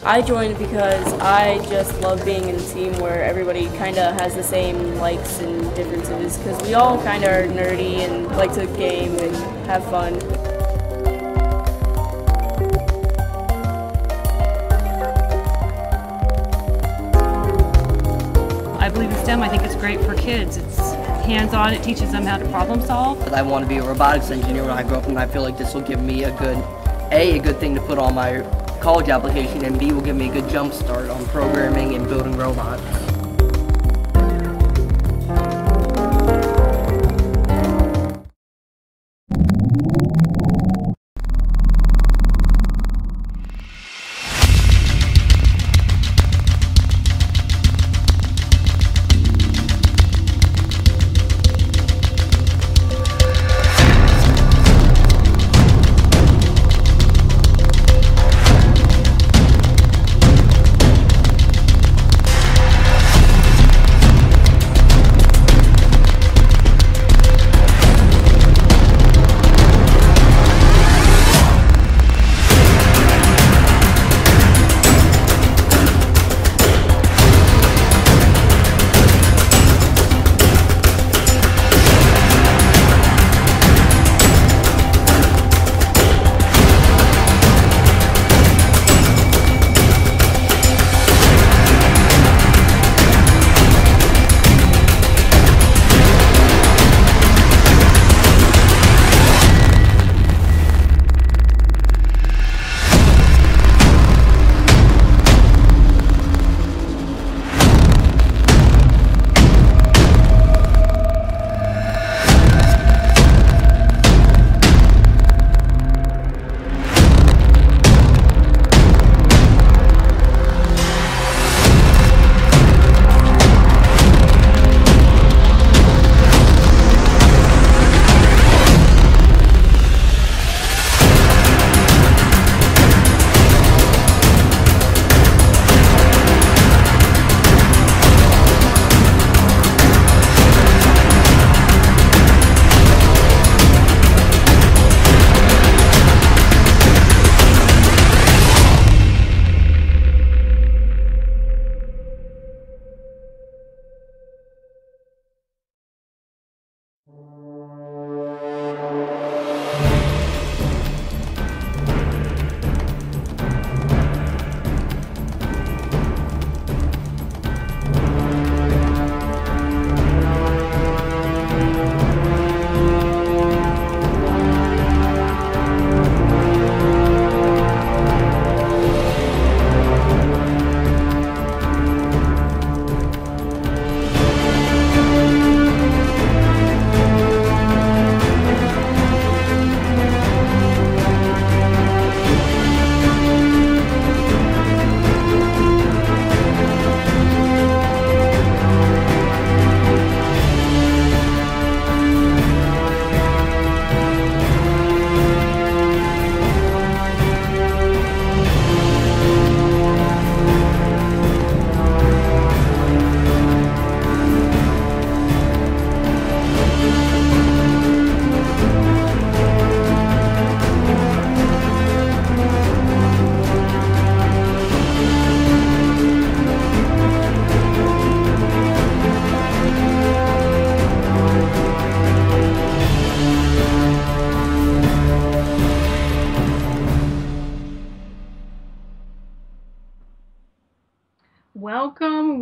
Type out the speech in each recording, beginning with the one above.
I joined because I just love being in a team where everybody kind of has the same likes and differences, because we all kind of are nerdy and like to game and have fun. I believe in STEM. I think it's great for kids. It's hands-on. It teaches them how to problem solve. I want to be a robotics engineer when I grow up, and I feel like this will give me a good thing to put on my college application, and B, will give me a good jump start on programming and building robots.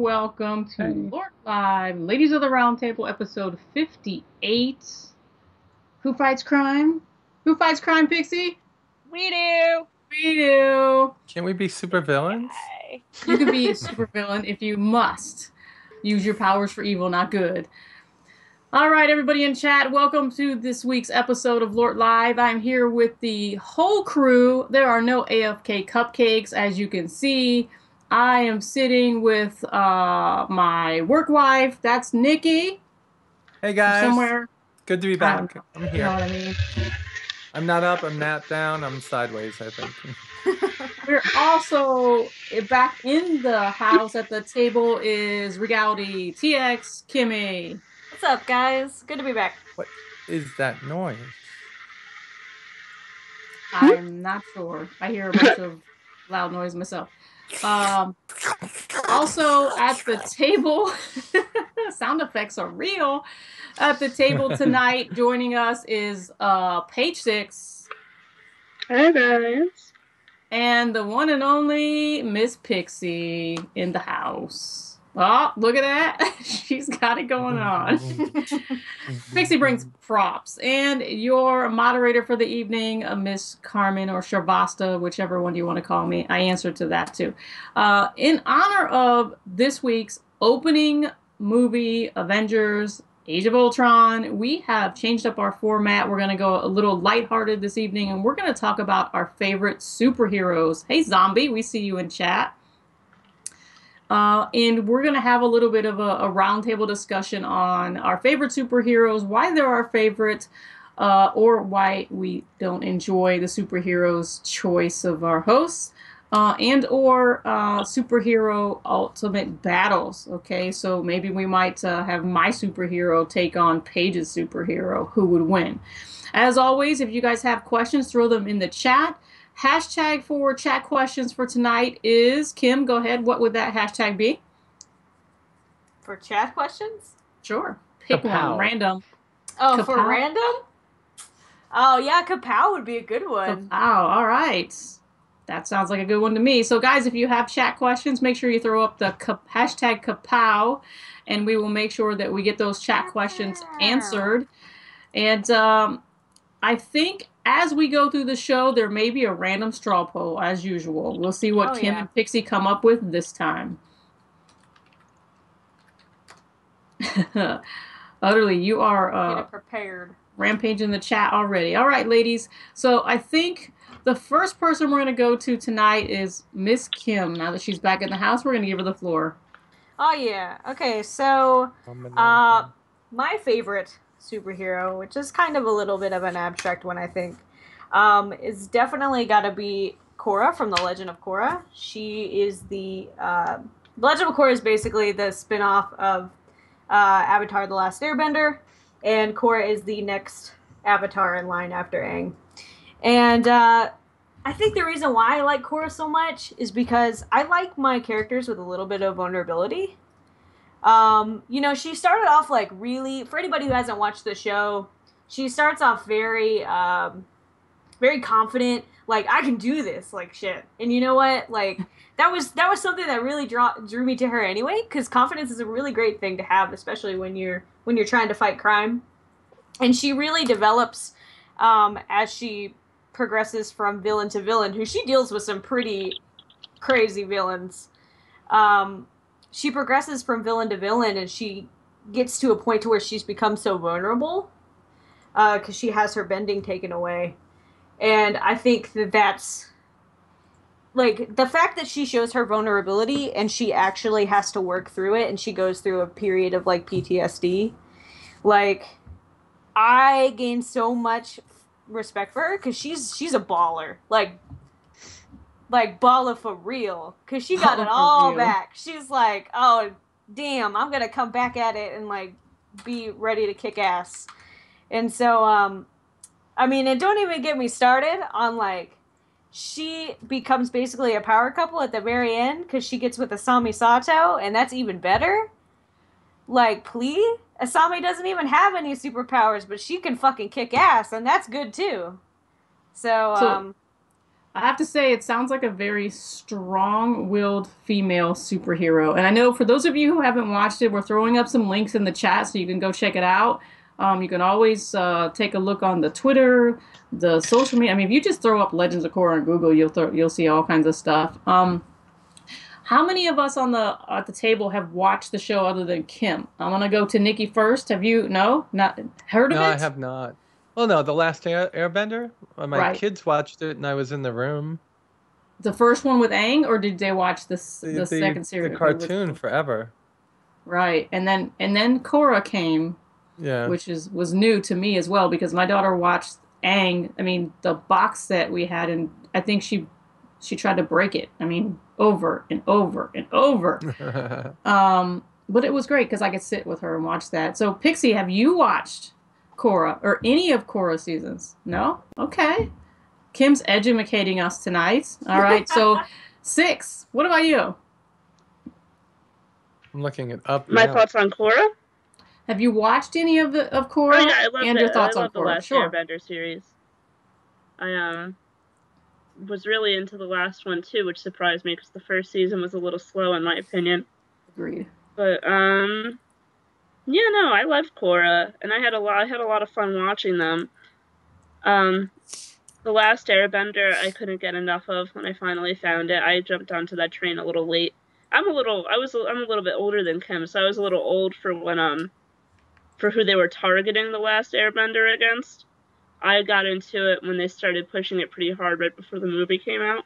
Welcome to LORT Live, Ladies of the Round Table, episode 58. Who fights crime? Who fights crime, Pixie? We do. We do. Can we be super villains? Okay. You can be a super villain if you must use your powers for evil, not good. All right, everybody in chat, welcome to this week's episode of LORT Live. I'm here with the whole crew. There are no AFK cupcakes, as you can see. I am sitting with my work wife. That's Nikki. Hey guys. Somewhere. Good to be back. I'm here. You know what I mean? I'm not up, I'm not down, I'm sideways, I think. We're also back in the house at the table is Regality, TX, Kimmy. What's up, guys? Good to be back. What is that noise? I'm not sure. I hear a bunch of loud noise myself. Also at the table, sound effects are real. At the table tonight, joining us is Page Six. Hi guys. And the one and only Miss Pixie in the house. Oh, look at that. She's got it going on. Pixie brings props. And your moderator for the evening, Miss Carmen or Sharvasta, whichever one you want to call me. I answer to that too. In honor of this week's opening movie, Avengers Age of Ultron, we have changed up our format. We're going to go a little lighthearted this evening, and we're going to talk about our favorite superheroes. Hey, Zombie, we see you in chat. And we're going to have a little bit of a roundtable discussion on our favorite superheroes, why they're our favorite, or why we don't enjoy the superheroes' choice of our hosts. And or superhero ultimate battles. Okay, so maybe we might have my superhero take on Paige's superhero. Who would win? As always, if you guys have questions, throw them in the chat. Hashtag for chat questions for tonight is, Kim, go ahead. What would that hashtag be? For chat questions? Sure. Pick Kapow. one, random. Oh, Kapow? for random? Oh, yeah, Kapow would be a good one. Kapow, all right. That sounds like a good one to me. So, guys, if you have chat questions, make sure you throw up the hashtag Kapow, and we will make sure that we get those chat questions answered. And I think as we go through the show, there may be a random straw poll, as usual. We'll see what Kim and Pixie come up with this time. Utterly, you are prepared. Rampaging the chat already. All right, ladies. So I think the first person we're going to go to tonight is Miss Kim. Now that she's back in the house, we're going to give her the floor. Oh, yeah. Okay, so my favorite superhero, which is kind of a little bit of an abstract one, I think, is definitely got to be Korra from The Legend of Korra. She is the Legend of Korra is basically the spin-off of Avatar The Last Airbender, and Korra is the next Avatar in line after Aang. And I think the reason why I like Korra so much is because I like my characters with a little bit of vulnerability. You know, she started off like really, for anybody who hasn't watched the show, she starts off very, very confident, like, I can do this, like, shit. And you know what? Like, that was something that really drew me to her anyway, because confidence is a really great thing to have, especially when you're trying to fight crime. And she really develops as she progresses from villain to villain, who she deals with some pretty crazy villains. She progresses from villain to villain, and she gets to a point to where she's become so vulnerable because she has her bending taken away. And I think that's, like, the fact that she shows her vulnerability and she actually has to work through it, and she goes through a period of, like, PTSD. Like, I gained so much respect for her because she's a baller. Like baller for real. Because she got it all back. She's like, oh, damn, I'm going to come back at it and, like, be ready to kick ass. And so, I mean, and don't even get me started on, like, she becomes basically a power couple at the very end because she gets with Asami Sato, and that's even better. Like, please? Asami doesn't even have any superpowers, but she can fucking kick ass, and that's good, too. So I have to say, it sounds like a very strong-willed female superhero. And I know for those of you who haven't watched it, we're throwing up some links in the chat so you can go check it out. You can always take a look on the Twitter, the social media. I mean, if you just throw up Legends of Korra on Google, you'll see all kinds of stuff. How many of us at the table have watched the show other than Kim? I'm gonna go to Nikki first. Have you? Not heard of it? No, I have not. Well, no, The Last Airbender. My kids watched it, and I was in the room. The first one with Aang, or did they watch the second series? The cartoon forever. Right, and then Korra came. Yeah. Which was new to me as well, because my daughter watched Aang. I mean, the box set we had, and I think she tried to break it. I mean, over and over and over. But it was great because I could sit with her and watch that. So, Pixie, have you watched Korra or any of Korra seasons? No? Okay. Kim's educating us tonight. All right, so 6. What about you? I'm looking it up My now. thoughts on Korra? Have you watched any of Korra? Oh yeah, I love and your thoughts I on love the Korra? last Sure. Airbender series. I was really into the last one too, which surprised me because the first season was a little slow in my opinion. Agreed. But yeah, no, I loved Korra, and I had a lot of fun watching them. The last Airbender I couldn't get enough of when I finally found it. I jumped onto that train a little late. I'm a little bit older than Kim, so I was a little old for when for who they were targeting the last Airbender against. I got into it when they started pushing it pretty hard right before the movie came out.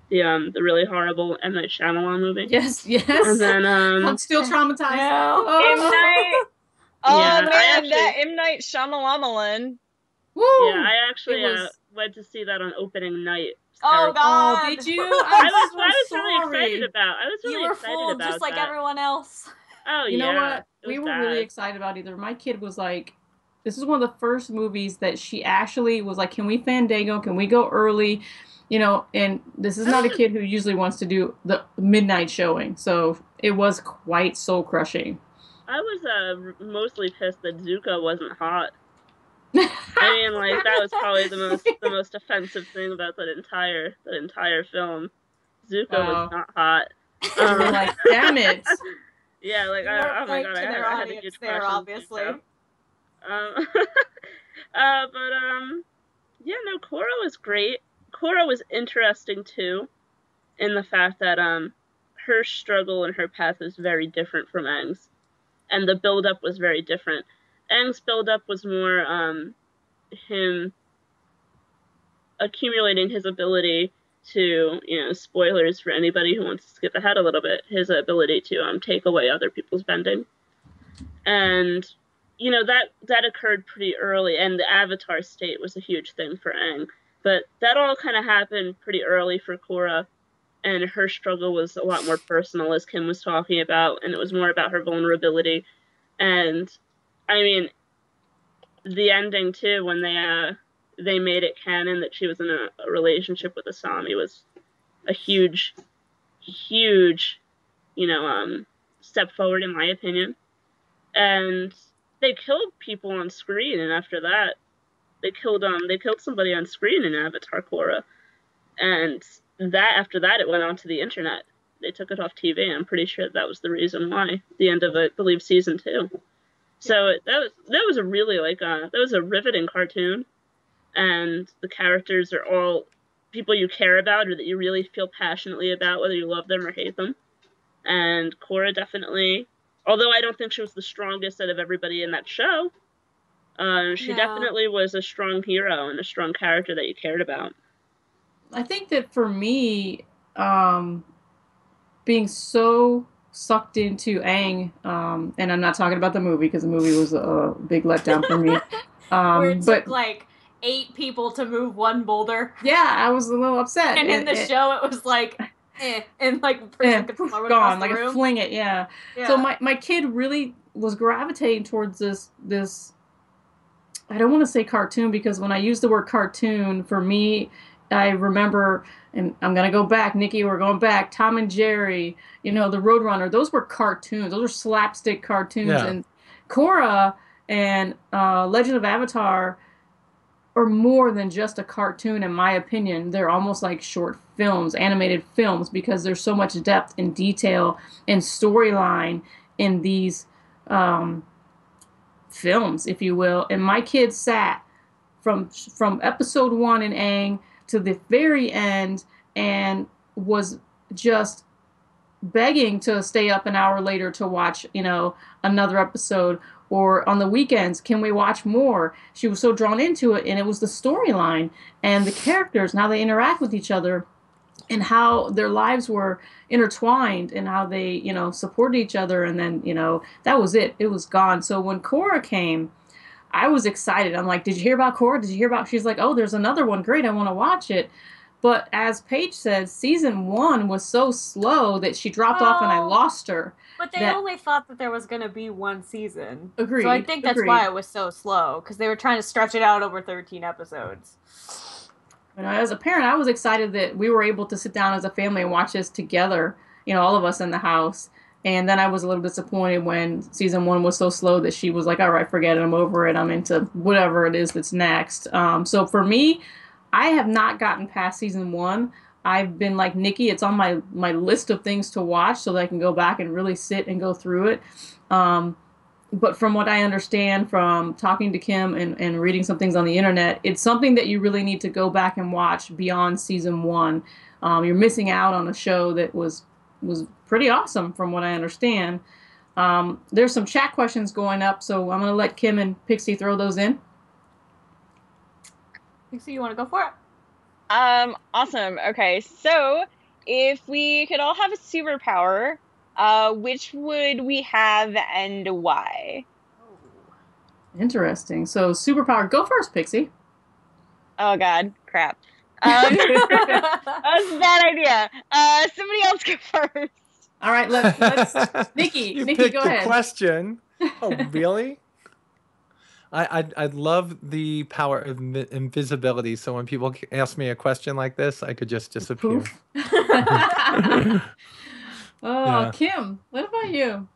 The really horrible M. Night Shyamalan movie. Yes. And then I'm still traumatized. No. M. Night. Oh Yeah, man, that M. Night Shyamalan. Woo! Yeah, I actually went to see that on opening night. Oh God! Oh, did you? I was so really sorry. excited about. I was really You were excited fooled about just like that. everyone else. Oh You yeah. know what? It We was were bad. really excited about either. My kid was like, this is one of the first movies that she actually was like, can we fandango? Can we go early? You know, and this is not a kid who usually wants to do the midnight showing. So it was quite soul crushing. I was mostly pissed that Zuko wasn't hot. I mean, like that was probably the most offensive thing about that entire film. Zuko was not hot. You were like, damn it. Yeah, like oh my god, I had a huge crush on obviously. Zuko. Yeah, no, Korra was great. Korra was interesting too, in the fact that her struggle and her path was very different from Aang's, and the build-up was very different. Aang's build-up was more him accumulating his ability to, spoilers for anybody who wants to skip ahead a little bit, his ability to take away other people's bending. And, that occurred pretty early, and the Avatar state was a huge thing for Aang. But that all kind of happened pretty early for Korra, and her struggle was a lot more personal, as Kim was talking about, and it was more about her vulnerability. And, I mean, the ending, too, when they made it canon that she was in a relationship with Asami was a huge, step forward, in my opinion. And they killed people on screen, and after that, they killed somebody on screen in Avatar Korra. And after that, it went onto the internet. They took it off TV. I'm pretty sure that was the reason why. The end of it, I believe, season 2. So that was a really that was a riveting cartoon, and the characters are all people you care about or that you really feel passionately about, whether you love them or hate them. And Korra definitely, although I don't think she was the strongest out of everybody in that show, she definitely was a strong hero and a strong character that you cared about. I think that for me, being so sucked into Aang, and I'm not talking about the movie because the movie was a big letdown for me. Where it took like 8 people to move one boulder. Yeah, I was a little upset. And in the show, it was like, and like person could gone, like a fling it, yeah. So my kid really was gravitating towards this. I don't want to say cartoon because when I use the word cartoon, for me, I remember, and I'm going to go back, Nikki, we're going back, Tom and Jerry, the Roadrunner, those were cartoons. Those were slapstick cartoons. Yeah. And Korra and Legend of Avatar are more than just a cartoon, in my opinion. They're almost like short films, animated films, because there's so much depth and detail and storyline in these films, if you will. And my kid sat from episode 1 in Aang to the very end and was just begging to stay up an hour later to watch, another episode, or on the weekends, can we watch more? She was so drawn into it, and it was the storyline and the characters and how they interact with each other and how their lives were intertwined and how they, supported each other. And then, that was it. It was gone. So when Korra came, I was excited. I'm like, did you hear about Korra? Did you hear about? She's like, oh, there's another one. Great. I want to watch it. But as Paige said, season 1 was so slow that she dropped off and I lost her. But they only thought that there was going to be 1 season. Agreed. So I think that's why it was so slow, because they were trying to stretch it out over 13 episodes. As a parent, I was excited that we were able to sit down as a family and watch this together, all of us in the house. And then I was a little disappointed when season 1 was so slow that she was like, all right, forget it, I'm over it, I'm into whatever it is that's next. So for me, I have not gotten past season 1. I've been like Nikki, it's on my list of things to watch so that I can go back and really sit and go through it. But from what I understand from talking to Kim and reading some things on the internet, it's something that you really need to go back and watch beyond season 1. You're missing out on a show that was pretty awesome from what I understand. There's some chat questions going up, so I'm going to let Kim and Pixie throw those in. Pixie, you want to go for it? Awesome. Okay, so if we could all have a superpower, which would we have and why? Interesting. So superpower, go first, Pixie. Oh God, crap. That was a bad idea. Somebody else go first. All right, let's Nikki. You Nikki, picked go a ahead. question. Oh, really? I'd love the power of invisibility, so when people ask me a question like this, I could just disappear. Yeah. Kim, what about you?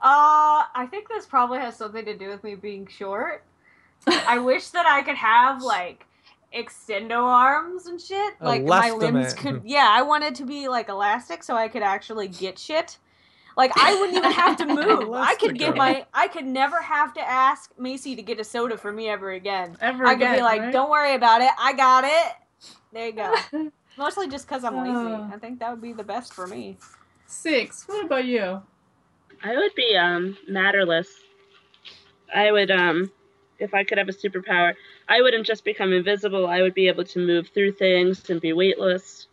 I think this probably has something to do with me being short. I wish that I could have like extendo arms and shit. Like my limbs could. Yeah, I wanted to be like elastic so I could actually get shit. Like I wouldn't even have to move. I could never have to ask Macy to get a soda for me ever again. I could be like, right? Don't worry about it. I got it. There you go. Mostly just because I'm lazy. I think that would be the best for me. 6. What about you? I would be matterless. I would if I could have a superpower, I wouldn't just become invisible. I would be able to move through things and be weightless,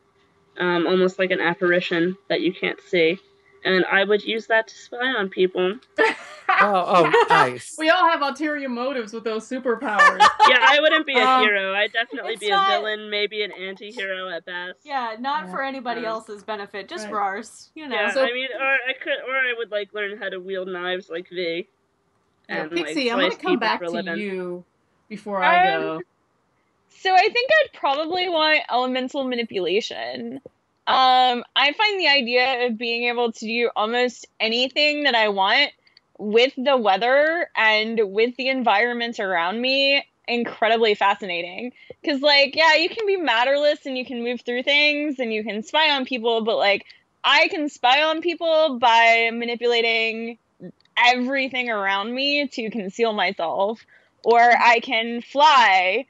almost like an apparition that you can't see. And I would use that to spy on people. Oh, nice. We all have ulterior motives with those superpowers. Yeah, I wouldn't be a hero. I'd definitely be a villain, maybe an anti-hero at best. Yeah, not for anybody else's benefit, just for ours. Yeah, So, I mean, or I would like learn how to wield knives like V. And Pixie, I'm gonna come back to you before I go. So I think I'd probably want elemental manipulation. I find the idea of being able to do almost anything that I want with the weather and with the environment around me incredibly fascinating. Because, like, yeah, you can be matterless and you can move through things and you can spy on people, but, like, I can spy on people by manipulating everything around me to conceal myself. Or I can fly.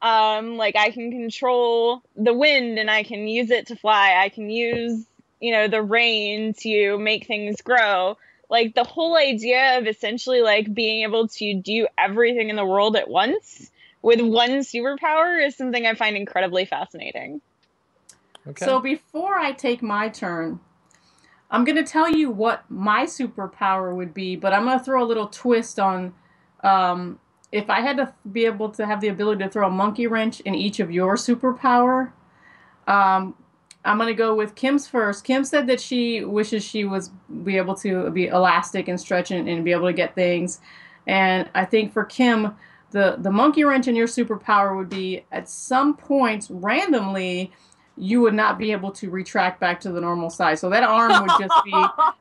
Like I can control the wind and I can use it to fly. I can use, the rain to make things grow. Like the whole idea of essentially like being able to do everything in the world at once with one superpower is something I find incredibly fascinating. Okay. So before I take my turn, I'm going to tell you what my superpower would be, but I'm going to throw a little twist on, if I had to be able to have the ability to throw a monkey wrench in each of your superpower, I'm going to go with Kim's first. Kim said that she wishes she was be able to be elastic and stretch and be able to get things. And I think for Kim, the monkey wrench in your superpower would be at some point randomly you would not be able to retract back to the normal size. So that arm would just be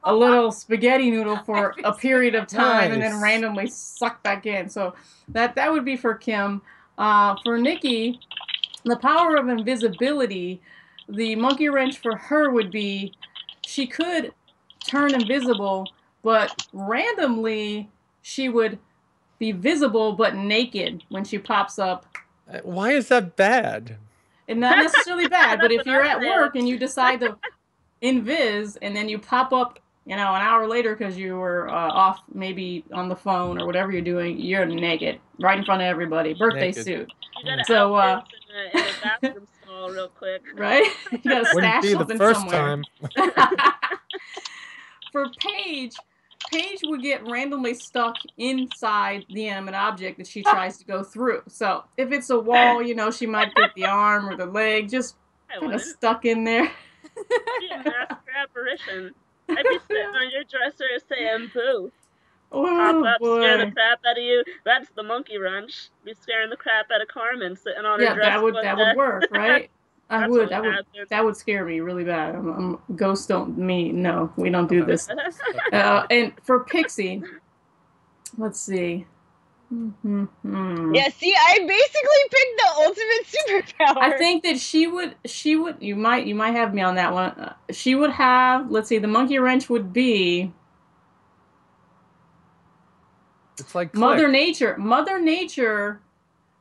a little spaghetti noodle for a period of time and then randomly suck back in. So that would be for Kim. For Nikki, the power of invisibility, the monkey wrench for her would be she could turn invisible, but randomly she would be visible but naked when she pops up. Why is that bad? And not necessarily bad, but if you're at work and you decide to invis and then you pop up, an hour later because you were off maybe on the phone or whatever you're doing, you're naked right in front of everybody. Birthday suit. You gotta in the bathroom stall real quick. Right? You gotta stash something first somewhere. Time. For Paige would get randomly stuck inside the animate object that she tries to go through. So if it's a wall, she might get the arm or the leg just kind of stuck in there. Be a master apparition. I'd be sitting on your dresser saying boo. Pop Oh up, scare the boy. crap out of you. That's the monkey wrench. Be scaring the crap out of Carmen sitting on her Yeah, dress one that would day. work, right? That's what would happen. That would scare me really bad. Ghosts don't me no, we don't do this. And for Pixie, let's see. Yeah, see, I basically picked the ultimate superpower. I think that she would you might have me on that one. She would have, let's see, the monkey wrench would be It's like Mother click. Nature. Mother Nature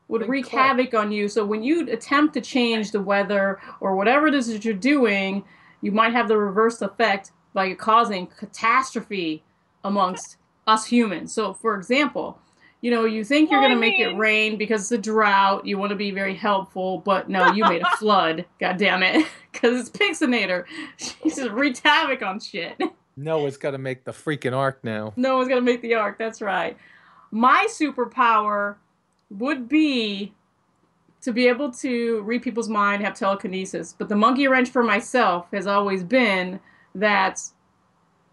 would Think wreak click. havoc on you. So when you attempt to change the weather or whatever it is that you're doing, you might have the reverse effect by causing catastrophe amongst us humans. So for example, you think you're Well, going I to make it mean- rain because it's a drought. You want to be very helpful, but no, you made a flood. God damn it. Because it's Pixinator. She just wreaked havoc on shit. Noah's got to make the freaking ark now. No one's going to make the ark. That's right. My superpower would be to be able to read people's mind, have telekinesis. But the monkey wrench for myself has always been that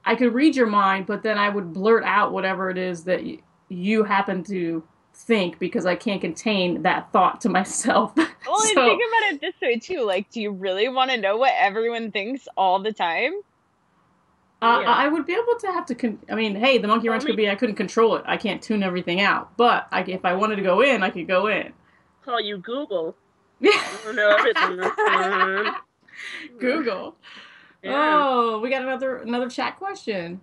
I could read your mind, but then I would blurt out whatever it is that you happen to think because I can't contain that thought to myself. Well, So- and think about it this way too. Like, do you really want to know what everyone thinks all the time? I would be able to have to. I mean, hey, the monkey wrench could be I couldn't control it. I can't tune everything out. But if I wanted to go in, I could go in. Call you Google. Yeah. I don't know everything that's going on. Google. Yeah. Oh, we got another chat question.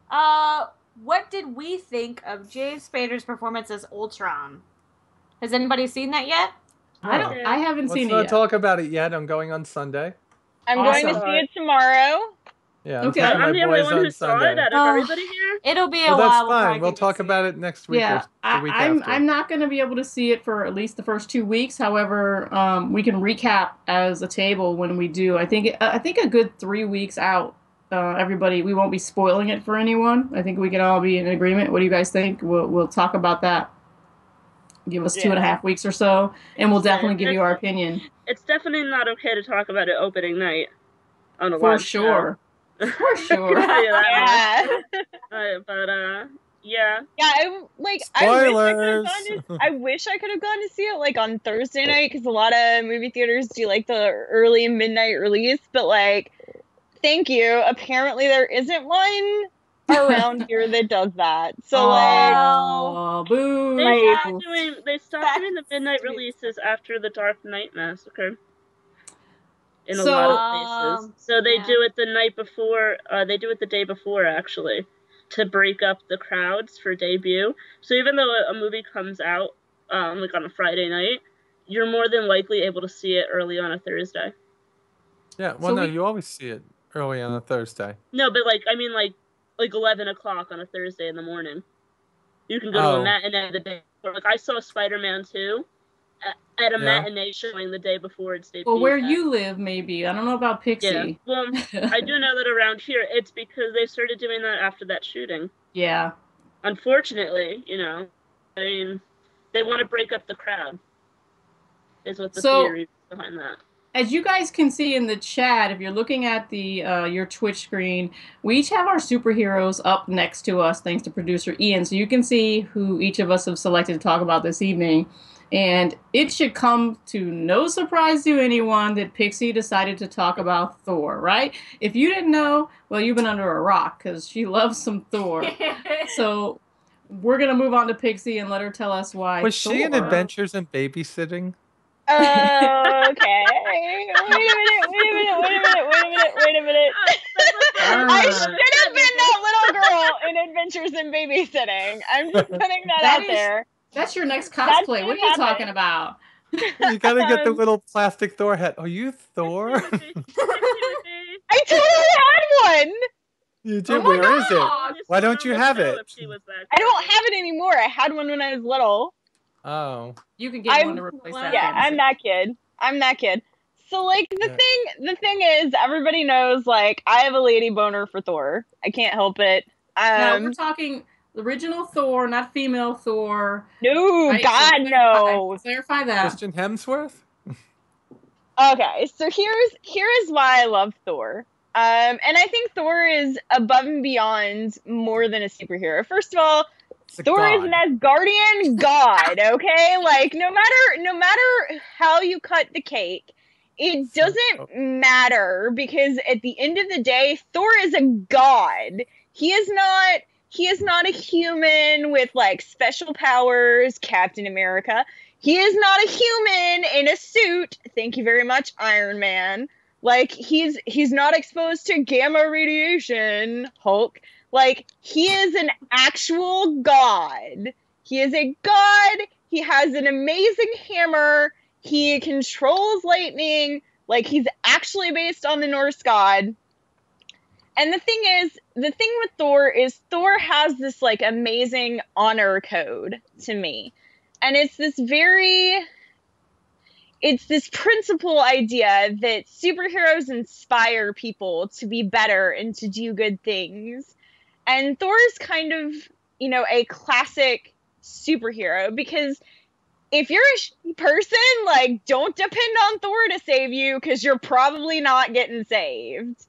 What did we think of James Spader's performance as Ultron? Has anybody seen that yet? I haven't Let's seen it not yet. talk about it yet. I'm going on Sunday. I'm going to Awesome. see it tomorrow. Yeah, I'm Okay. taking my I'm the only boys one on who saw Sunday. it out of everybody here. It'll be a Well, while. that's before I fine. get We'll to talk see about it next week Yeah, or the week after. I'm not going to be able to see it for at least the first 2 weeks. However, we can recap as a table when we do. I think a good 3 weeks out. Everybody, we won't be spoiling it for anyone. I think we can all be in agreement. What do you guys think? We'll talk about that. Give us 2.5 weeks or so, and we'll definitely give you our opinion. It's definitely not okay to talk about it opening night on a For live sure. For sure. Yeah. Yeah. Yeah, Spoilers! I wish I could have gone to see it like on Thursday night because a lot of movie theaters do like the early midnight release. But like, thank you. Apparently, there isn't one around here that does that. So like, Oh, boo. They stopped doing the midnight releases after the Dark Knight Massacre. In a lot of places. So they do it the night before, they do it the day before, actually, to break up the crowds for debut. So even though a movie comes out, like on a Friday night, you're more than likely able to see it early on a Thursday. Yeah, well, no, you always see it early on a Thursday. No, but like 11 o'clock on a Thursday in the morning. You can go to a matinee the day before. Like, I saw Spider-Man 2 at a matinee showing the day before its debut. Well, where you live, maybe. I don't know about Pixie. Yeah. Well, I do know that around here, it's because they started doing that after that shooting. Yeah. Unfortunately, I mean, they want to break up the crowd, is what the theory is behind that. As you guys can see in the chat, if you're looking at the your Twitch screen, we each have our superheroes up next to us, thanks to producer Ian. So you can see who each of us have selected to talk about this evening. And it should come to no surprise to anyone that Pixie decided to talk about Thor, right? If you didn't know, well, you've been under a rock because she loves some Thor. So we're going to move on to Pixie and let her tell us why. Was she in Adventures in Babysitting? Oh, okay. Wait a minute. I should have been that little girl in Adventures in Babysitting. I'm just putting that out there. That's your next cosplay. What are you talking about? You gotta get the little plastic Thor hat. Are you Thor? I totally had one. You do? Where is it? Why don't you have it? I don't have it anymore. I had one when I was little. Oh. You can get one to replace that. Yeah, I'm that kid. So like the thing is, everybody knows like I have a lady boner for Thor. I can't help it. No, we're talking the original Thor, not female Thor. No, right? God, so no. Clarify that. Christian Hemsworth? Okay, so here's why I love Thor. And I think Thor is above and beyond more than a superhero. First of all, Thor is an Asgardian god, okay? Like no matter how you cut the cake, it doesn't matter because at the end of the day, Thor is a god. He is not a human with like special powers, Captain America. He is not a human in a suit. Thank you very much, Iron Man. Like he's not exposed to gamma radiation, Hulk. Like he is an actual god. He is a god. He has an amazing hammer. He controls lightning. Like he's actually based on the Norse god. And the thing with Thor is Thor has this like amazing honor code to me. And it's this principle idea that superheroes inspire people to be better and to do good things. And Thor is kind of, a classic superhero because if you're a person, like, don't depend on Thor to save you because you're probably not getting saved.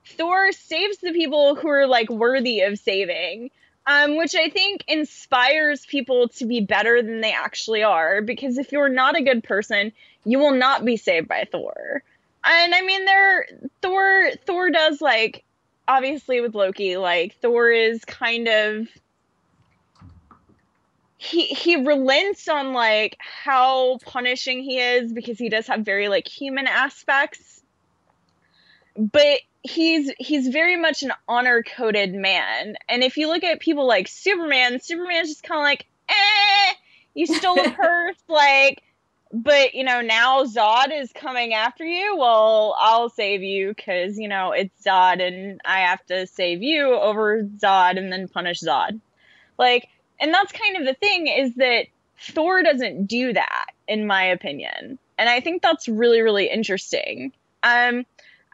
Thor saves the people who are, like, worthy of saving. Which I think inspires people to be better than they actually are. Because if you're not a good person, you will not be saved by Thor. And I mean, Thor does like, obviously with Loki, like Thor is kind of, he relents on like how punishing he is because he does have very like human aspects. But he's very much an honor coded man. And if you look at people like Superman's just kind of like, you stole a purse, like, but now Zod is coming after you. Well, I'll save you because it's Zod and I have to save you over Zod and then punish Zod. Like, and that's kind of the thing is that Thor doesn't do that, in my opinion. And I think that's really, really interesting.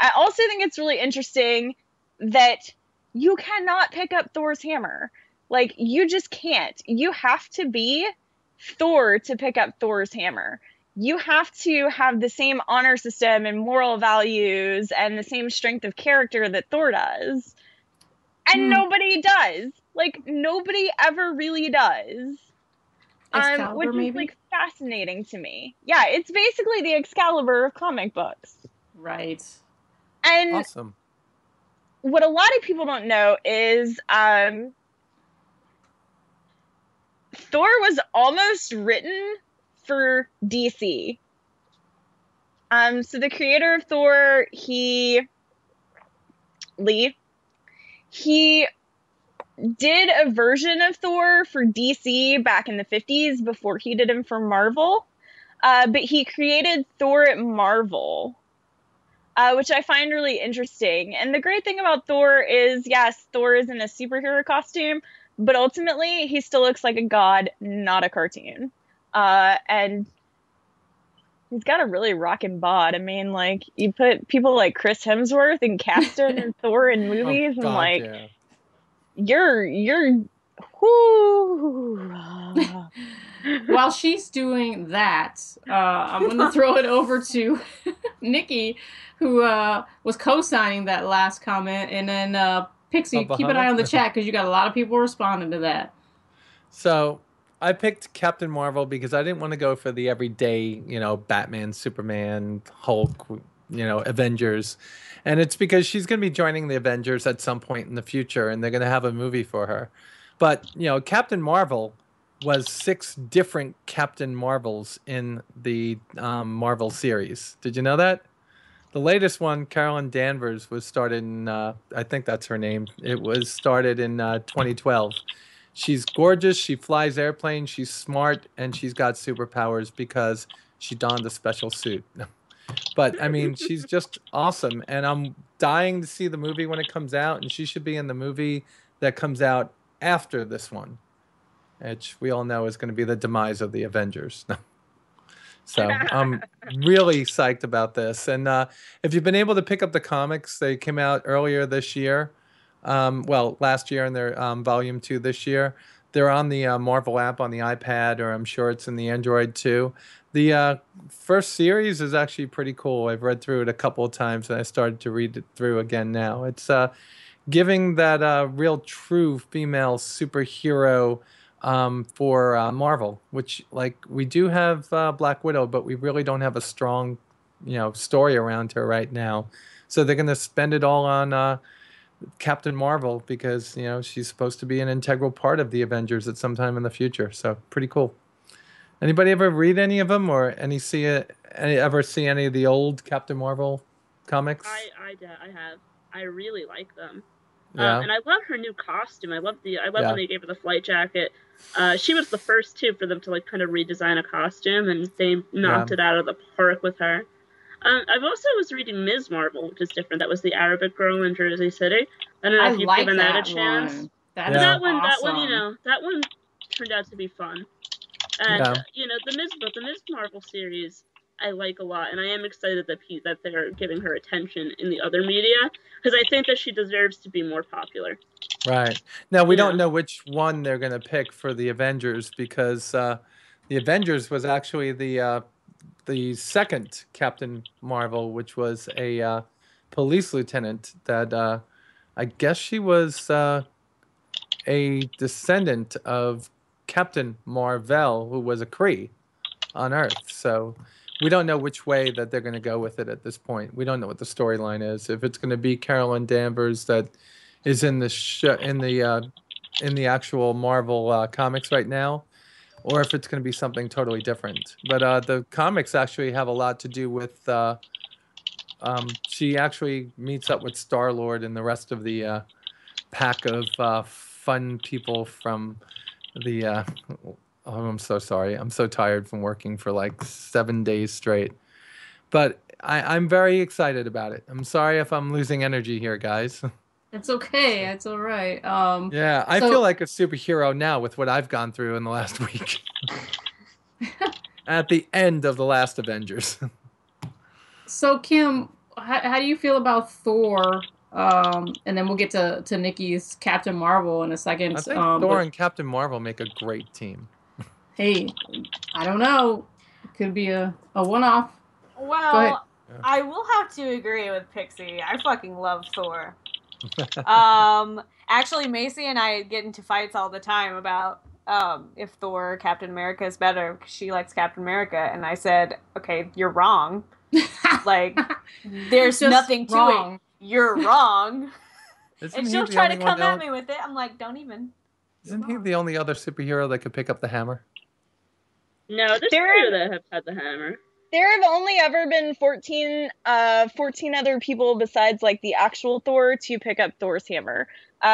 I also think it's really interesting that you cannot pick up Thor's hammer. Like, you just can't. You have to be Thor to pick up Thor's hammer. You have to have the same honor system and moral values and the same strength of character that Thor does. And nobody does. Like, nobody ever really does. Which is, like, fascinating to me. Yeah, it's basically the Excalibur of comic books. Right. And awesome. What a lot of people don't know is Thor was almost written for DC. So the creator of Thor, Lee, he did a version of Thor for DC back in the 50s before he did him for Marvel. But he created Thor at Marvel. Which I find really interesting. And the great thing about Thor is, yes, Thor is in a superhero costume, but ultimately he still looks like a god, not a cartoon. And he's got a really rockin' bod. I mean, like, you put people like Chris Hemsworth and Captain and Thor in movies, and like, yeah. you're, whoo. While she's doing that, I'm going to throw it over to Nikki, who was co-signing that last comment. And then Pixie, keep an eye on the chat because you got a lot of people responding to that. So I picked Captain Marvel because I didn't want to go for the everyday, Batman, Superman, Hulk, Avengers. And it's because she's going to be joining the Avengers at some point in the future, and they're going to have a movie for her. But, Captain Marvel was 6 different Captain Marvels in the Marvel series. Did you know that? The latest one, Carolyn Danvers, was started in, I think that's her name. It was started in 2012. She's gorgeous. She flies airplanes. She's smart, and she's got superpowers because she donned a special suit. But, I mean, she's just awesome. And I'm dying to see the movie when it comes out, and she should be in the movie that comes out after this one, which we all know is going to be the demise of the Avengers. So I'm really psyched about this. And if you've been able to pick up the comics, they came out earlier this year. Last year, and they're volume 2 this year. they're on the Marvel app on the iPad, or I'm sure it's in the Android too. The first series is actually pretty cool. I've read through it a couple of times, and I started to read it through again now. It's giving that real true female superhero for Marvel, which like we do have Black Widow, but we really don't have a strong, story around her right now. So they're going to spend it all on Captain Marvel because she's supposed to be an integral part of the Avengers at some time in the future. So pretty cool. Anybody ever read any of them or ever see any of the old Captain Marvel comics? I have. I really like them. Yeah. And I love her new costume. I love Yeah. when they gave her the flight jacket. She was the first too for them to like kind of redesign a costume, and they knocked it out of the park with her. I've also was reading Ms. Marvel, which is different. That was the Arabic girl in Jersey City. I don't know if you've given that a chance. One. That one, that one turned out to be fun. And the Ms. Marvel series I like a lot, and I am excited that they're giving her attention in the other media because I think that she deserves to be more popular. Right. Now we don't know which one they're going to pick for the Avengers because the Avengers was actually the second Captain Marvel, which was a police lieutenant that I guess she was a descendant of Captain Marvel, who was a Kree on Earth. So we don't know which way that they're going to go with it at this point. We don't know what the storyline is. If it's going to be Carolyn Danvers that is in the in the actual Marvel comics right now, or if it's going to be something totally different. But the comics actually have a lot to do with. She actually meets up with Star-Lord and the rest of the pack of fun people from the. Oh, I'm so sorry. I'm so tired from working for like 7 days straight. But I'm very excited about it. I'm sorry if I'm losing energy here, guys. It's okay. It's all right. Yeah, I feel like a superhero now with what I've gone through in the last week. At the end of the last Avengers. So, Kim, how do you feel about Thor? And then we'll get to Nikki's Captain Marvel in a second. I think Thor and Captain Marvel make a great team. Hey, I don't know. It could be a one-off. Well, I will have to agree with Pixie. I fucking love Thor. Actually, Macy and I get into fights all the time about if Thor or Captain America is better because she likes Captain America, and I said, "Okay, you're wrong. Like, there's nothing to it. You're wrong." And she'll try to come at me with it. I'm like, "Don't even." Isn't he the only other superhero that could pick up the hammer? No, there's two that have had the hammer. There have only ever been 14 other people besides like the actual Thor to pick up Thor's hammer.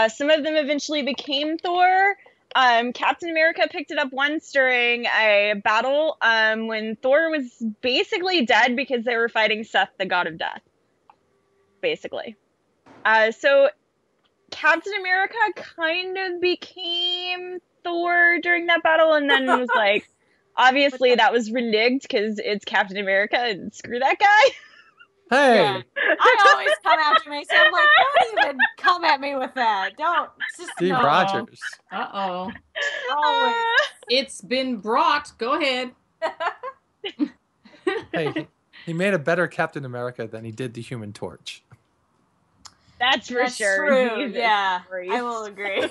Some of them eventually became Thor. Captain America picked it up once during a battle when Thor was basically dead because they were fighting Seth, the god of death. Basically. So Captain America kind of became Thor during that battle and then was like, obviously that was reneged because it's Captain America and screw that guy. Hey! Yeah. I always come after Macy. I'm like, don't even come at me with that. Don't. Just Steve Rogers. Uh-oh. Always. It's been brought. Go ahead. Hey, he made a better Captain America than he did the Human Torch. That's for sure. True. Yeah, I will agree.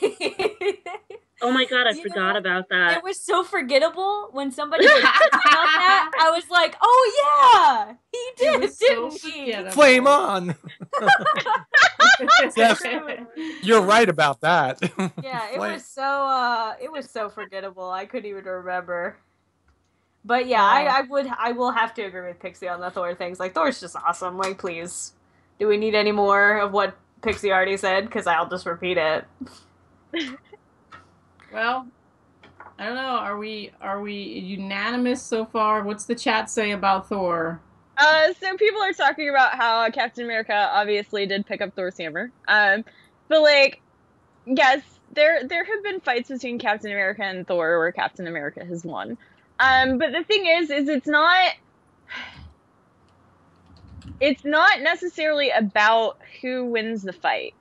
Oh my god, I forgot about that. It was so forgettable when somebody was about that. I was like, oh yeah, he did, didn't he? Flame on! Yes, you're right about that. Yeah, it was so forgettable. I couldn't even remember. But yeah, I will have to agree with Pixie on the Thor things. Like, Thor's just awesome. Like, please, do we need any more of what Pixie already said? Because I'll just repeat it. Well, I don't know. Are we unanimous so far? What's the chat say about Thor? So people are talking about how Captain America obviously did pick up Thor's hammer. But like, yes, there have been fights between Captain America and Thor where Captain America has won. But the thing is it's not necessarily about who wins the fight.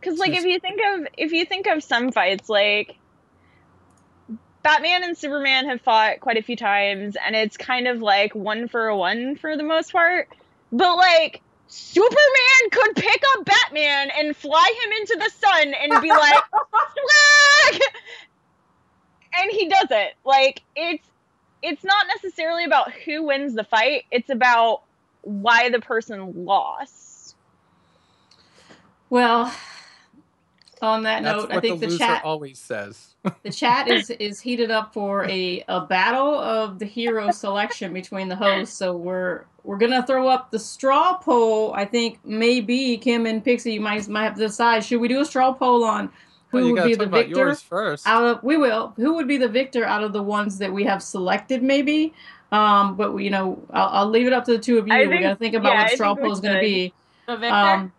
Because like if you think of some fights, like Batman and Superman have fought quite a few times, and it's kind of like 1-for-1 for the most part. But like Superman could pick up Batman and fly him into the sun and be like, swag! And he does it. Like it's not necessarily about who wins the fight. It's about why the person lost. Well, on that That's note, what I think the the loser chat always says. the chat is heated up for a battle of the hero selection between the hosts. So we're gonna throw up the straw poll. I think maybe Kim and Pixie, you might have to decide. Should we do a straw poll on Well, who you would gotta be talk the about victor yours first. who would be the victor out of the ones that we have selected, maybe. But you know, I'll leave it up to the two of you. We gotta think about what the straw poll is gonna be. The victor.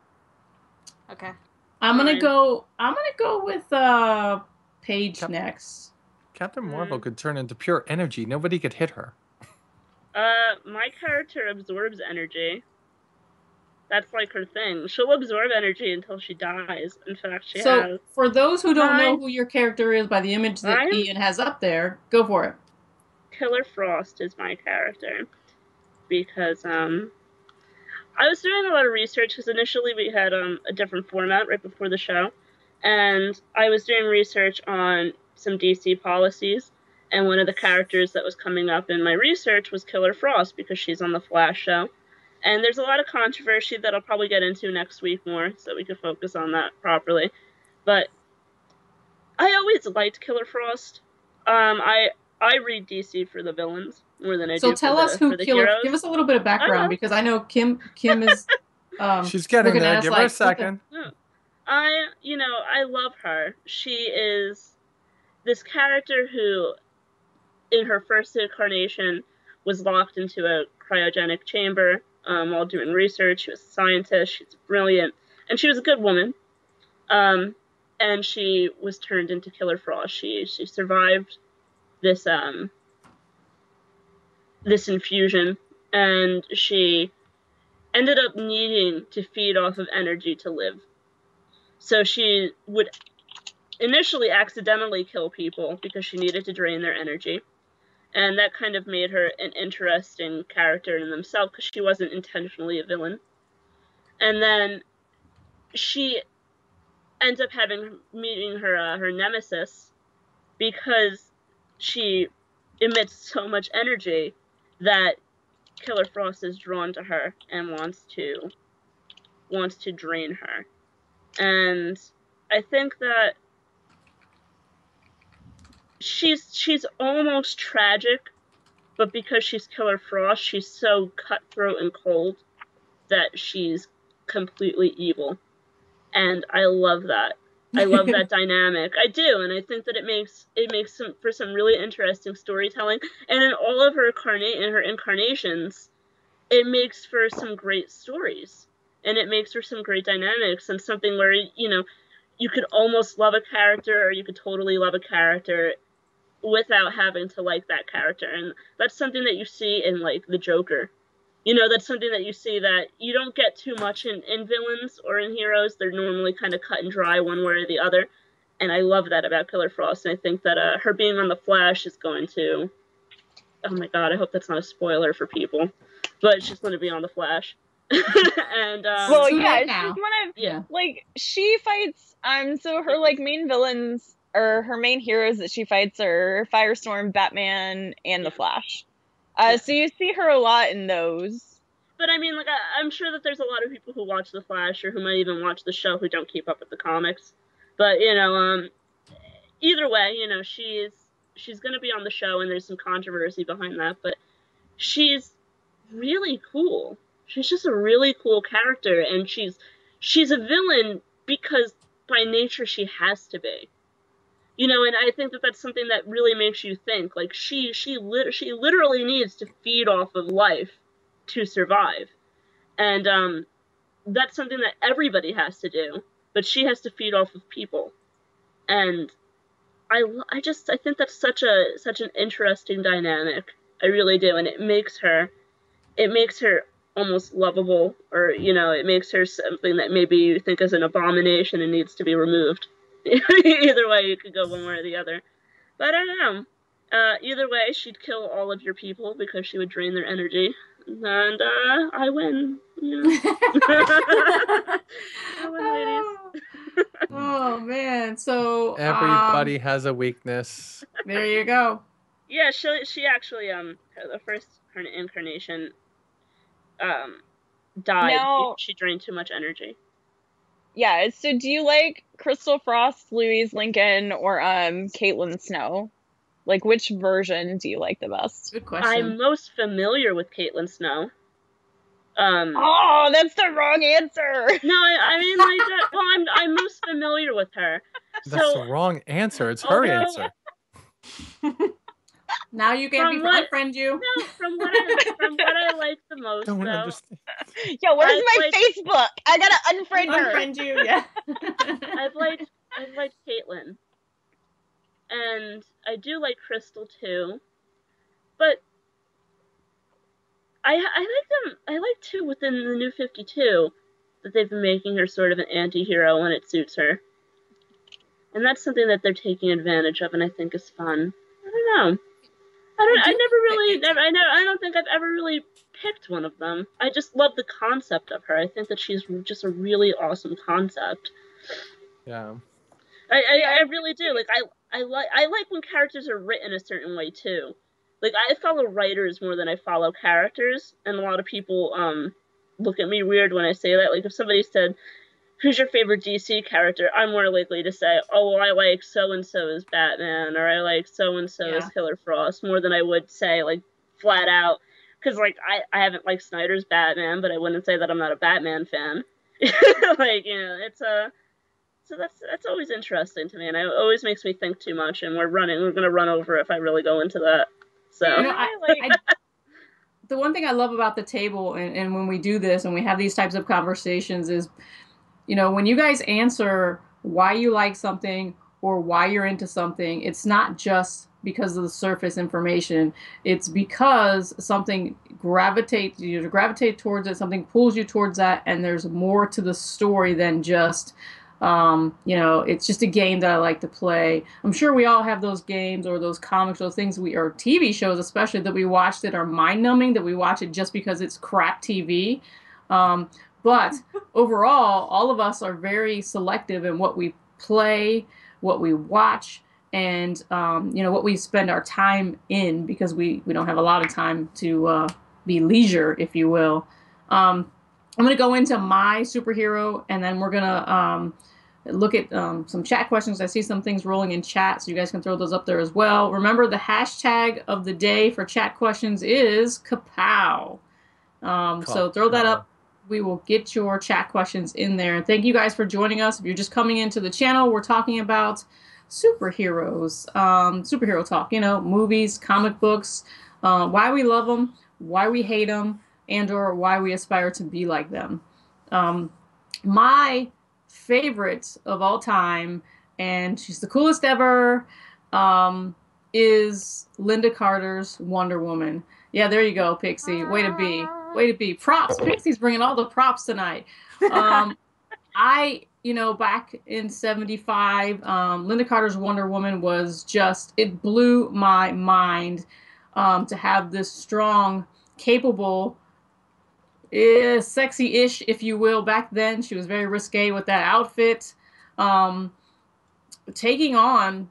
Okay. I'm gonna go with Paige next. Captain Marvel could turn into pure energy. Nobody could hit her. My character absorbs energy. That's like her thing. She'll absorb energy until she dies. In fact, she has. For those who don't know who your character is by the image that Ian has up there, go for it. Killer Frost is my character. Because, I was doing a lot of research because initially we had a different format right before the show, and I was doing research on some DC policies, and one of the characters that was coming up in my research was Killer Frost because she's on the Flash show, and there's a lot of controversy that I'll probably get into next week more, so we can focus on that properly. But I always liked Killer Frost. I read DC for the villains more than I do for the heroes. So tell us who Killer. Give us a little bit of background because I know Kim is. She's getting there. Give her a second. I love her. She is this character who, in her first incarnation, was locked into a cryogenic chamber while doing research. She was a scientist. She's brilliant, and she was a good woman. And she was turned into Killer Frost. She survived this infusion, and she ended up needing to feed off of energy to live. So she would initially accidentally kill people because she needed to drain their energy, and that kind of made her an interesting character in themselves because she wasn't intentionally a villain. And then she ends up meeting her nemesis because she emits so much energy that Killer Frost is drawn to her and wants to drain her. And I think that she's almost tragic, but because she's Killer Frost, she's so cutthroat and cold that she's completely evil. And I love that. I love that dynamic. I do, and I think that it makes for some really interesting storytelling. And in all of her incarnations, it makes for some great stories, and it makes for some great dynamics, and something where you could almost love a character, or you could totally love a character without having to like that character. And that's something that you see in like the Joker. That's something that you see that you don't get too much in villains or in heroes. They're normally kind of cut and dry one way or the other. And I love that about Killer Frost. And I think that her being on the Flash is going to... Oh my god, I hope that's not a spoiler for people. But she's going to be on the Flash. And, well, yeah, she's one of... Like, she fights... so her, like, main villains, or her main heroes that she fights are Firestorm, Batman, and the Flash. So you see her a lot in those. But I mean, like, I'm sure that there's a lot of people who watch The Flash, or who might even watch the show, who don't keep up with the comics. But, either way, she's going to be on the show, and there's some controversy behind that, but she's really cool. She's just a really cool character, and she's a villain because by nature she has to be. And I think that that's something that really makes you think. Like, she literally needs to feed off of life to survive. And that's something that everybody has to do, but she has to feed off of people. And I think that's such an interesting dynamic. I really do, and it makes her almost lovable, or it makes her something that maybe you think is an abomination and needs to be removed. Either way, you could go one way or the other. But I don't know. Either way, she'd kill all of your people because she would drain their energy, and I win. I win, ladies. Oh man! So everybody has a weakness. There you go. Yeah, she actually the first incarnation died. Now, she drained too much energy. Yeah, so do you like Crystal Frost, Louise Lincoln, or Caitlin Snow? Like, which version do you like the best? Good question. I'm most familiar with Caitlin Snow. Oh, that's the wrong answer. No, I mean like well, I'm most familiar with her. That's the wrong answer. It's her answer. Now you can't unfriend you. No, from what I like the most. Don't understand. Yo, where's my Facebook? I gotta unfriend her. Unfriend you, yeah. I've liked Caitlin, and I do like Crystal too, but I like them. I like too within the New 52 that they've been making her sort of an anti-hero when it suits her, and that's something that they're taking advantage of, and I think is fun. I don't know. I don't think I've ever really picked one of them. I just love the concept of her. I think that she's just a really awesome concept. Yeah. I really do. Like I like when characters are written a certain way too. Like I follow writers more than I follow characters, and a lot of people look at me weird when I say that. Like if somebody said, "Who's your favorite DC character?" I'm more likely to say, "Oh, well, I like so-and-so as Batman," or "I like so-and-so as Killer Frost," more than I would say, like, flat out. Because, like, I haven't liked Snyder's Batman, but I wouldn't say that I'm not a Batman fan. Like, it's so that's always interesting to me, and it always makes me think too much, and we're going to run over if I really go into that. So, the one thing I love about the table, and when we do this, and we have these types of conversations is, when you guys answer why you like something or why you're into something, it's not just because of the surface information. It's because something you gravitate towards it, something pulls you towards that, and there's more to the story than just, it's just a game that I like to play. I'm sure we all have those games or those comics, those things or TV shows especially that we watch that are mind-numbing, that we watch it just because it's crap TV. But overall, all of us are very selective in what we play, what we watch, and what we spend our time in, because we don't have a lot of time to be leisure, if you will. I'm going to go into my superhero, and then we're going to look at some chat questions. I see some things rolling in chat, so you guys can throw those up there as well. Remember, the hashtag of the day for chat questions is kapow. So throw that up. We will get your chat questions in there. And thank you guys for joining us. If you're just coming into the channel, we're talking about superheroes, superhero talk, movies, comic books, why we love them, why we hate them, and or why we aspire to be like them. My favorite of all time, and she's the coolest ever, is Linda Carter's Wonder Woman. Yeah, there you go, Pixie. Way to be. Way to be. Props. Pixie's bringing all the props tonight. Back in 75, Linda Carter's Wonder Woman was just, it blew my mind to have this strong, capable, sexy-ish, if you will. Back then, she was very risque with that outfit. Taking on,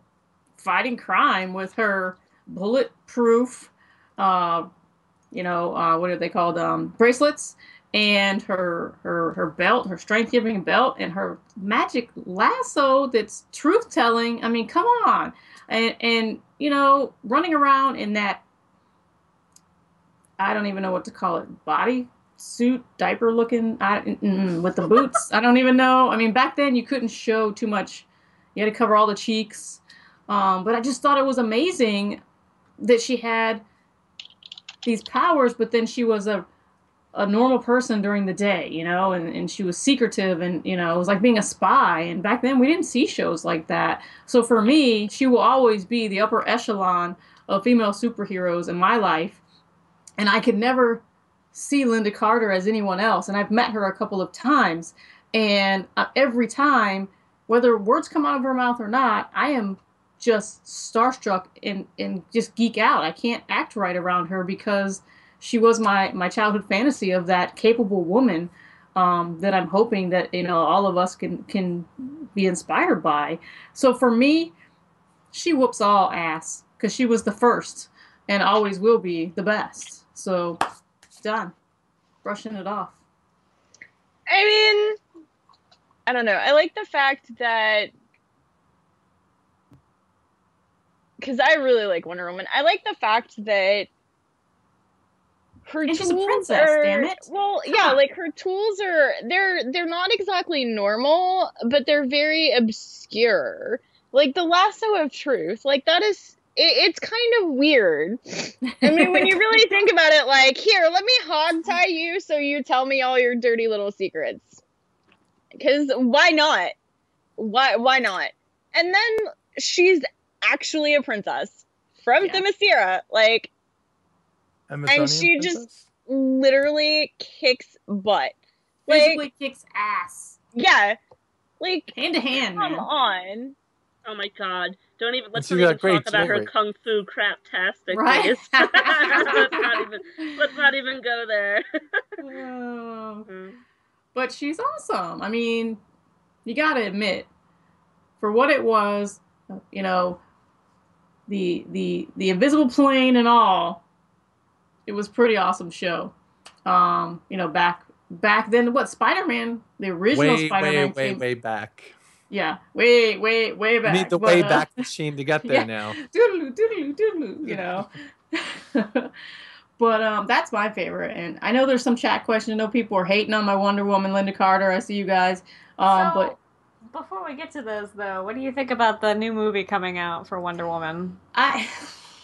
fighting crime with her bulletproof, what are they called? Bracelets, and her belt, her strength-giving belt, and her magic lasso that's truth-telling. I mean, come on. And running around in that, I don't even know what to call it, body suit, diaper looking, with the boots. I don't even know. I mean, back then you couldn't show too much. You had to cover all the cheeks. But I just thought it was amazing that she had these powers, but then she was a normal person during the day, and she was secretive, and, it was like being a spy. And back then we didn't see shows like that. So for me, she will always be the upper echelon of female superheroes in my life. And I could never see Linda Carter as anyone else, and I've met her a couple of times, and every time, whether words come out of her mouth or not, I am just starstruck and just geek out. I can't act right around her because she was my childhood fantasy of that capable woman that I'm hoping that all of us can be inspired by. So for me, she whoops all ass because she was the first and always will be the best. So done, brushing it off. I mean, I don't know. I like the fact that, because I really like Wonder Woman. I like the fact that her and tools she's a princess, are, damn it. well, Come yeah, on. like her tools are, they're not exactly normal, but they're very obscure. Like the lasso of truth, like that is, it's kind of weird. I mean, when you really think about it, like, here, let me hog tie you so you tell me all your dirty little secrets. Because why not? Why not? And then she's actually a princess from Yeah. Themyscira, like, and Amazonian she princess? just literally kicks butt. Physically Like, kicks ass. yeah, like, Hand to hand, come man. on. Oh my god. Let's she not got even great talk about her jewelry. kung fu crap-tastic Right? days. let's not even go there. But she's awesome. I mean, you gotta admit, for what it was, the invisible plane and all, it was pretty awesome show. Back then, what Spider-Man, the original Spider-Man came. Way back. Yeah, way You back. need the way back machine to get there now. Doodaloo. But that's my favorite, and I know there's some chat questions. I know people are hating on my Wonder Woman, Linda Carter. I see you guys. But before we get to those, though, what do you think about the new movie coming out for Wonder Woman?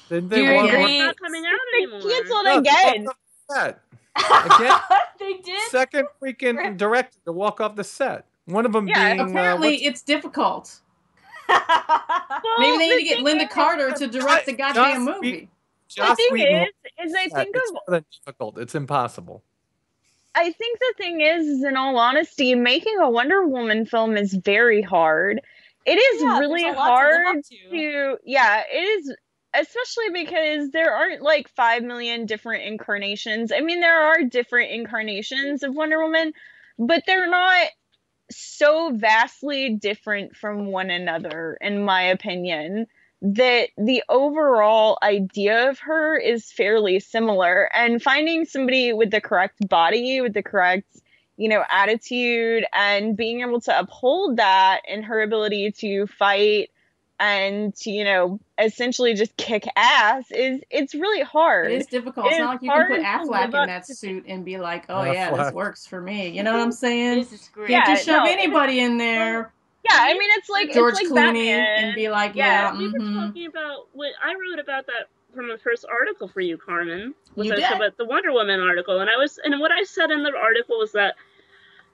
Didn't Do they you walk agree? off- It's not coming out They anymore. canceled No, they again. walked off the set. Again? They did? Second freaking director to walk off the set. One of them Yeah, being apparently it's difficult. Well, Maybe they the need to get thing Linda is- Carter to direct the goddamn Joss movie. The thing Whedon is I think it's of, more than difficult. It's impossible. I think the thing is, in all honesty, making a Wonder Woman film is very hard. It is Yeah, really there's a lot to live hard up to. yeah, it is, especially because there aren't like 5 million different incarnations. I mean, there are different incarnations of Wonder Woman, but they're not so vastly different from one another, in my opinion, that the overall idea of her is fairly similar. And finding somebody with the correct body, with the correct, attitude, and being able to uphold that in her ability to fight and to, essentially just kick ass it's really hard. It is difficult. It's not like you can put Affleck in that suit and be like, oh yeah, this works for me. You know what I'm saying? This is great. You can't just shove no, anybody in there. Yeah, I mean, it's like George it's like Clooney Batman. and be like, Yeah, We were talking about what I wrote about that from the first article for you, Carmen. Was about the Wonder Woman article, and what I said in the article was that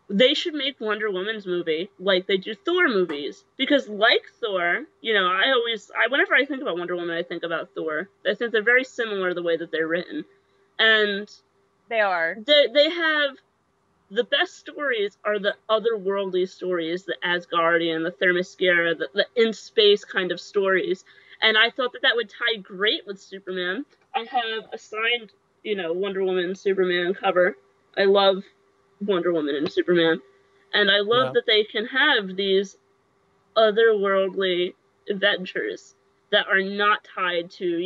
they should make Wonder Woman's movie like they do Thor movies, because like Thor, whenever I think about Wonder Woman, I think about Thor. I think they're very similar the way that they're written, and they are. They have the best stories are the otherworldly stories, the Asgardian, the Themyscira, the in space kind of stories, and I thought that would tie great with Superman. I have a signed, Wonder Woman Superman cover. I love Wonder Woman and Superman, and I love that they can have these otherworldly adventures that are not tied to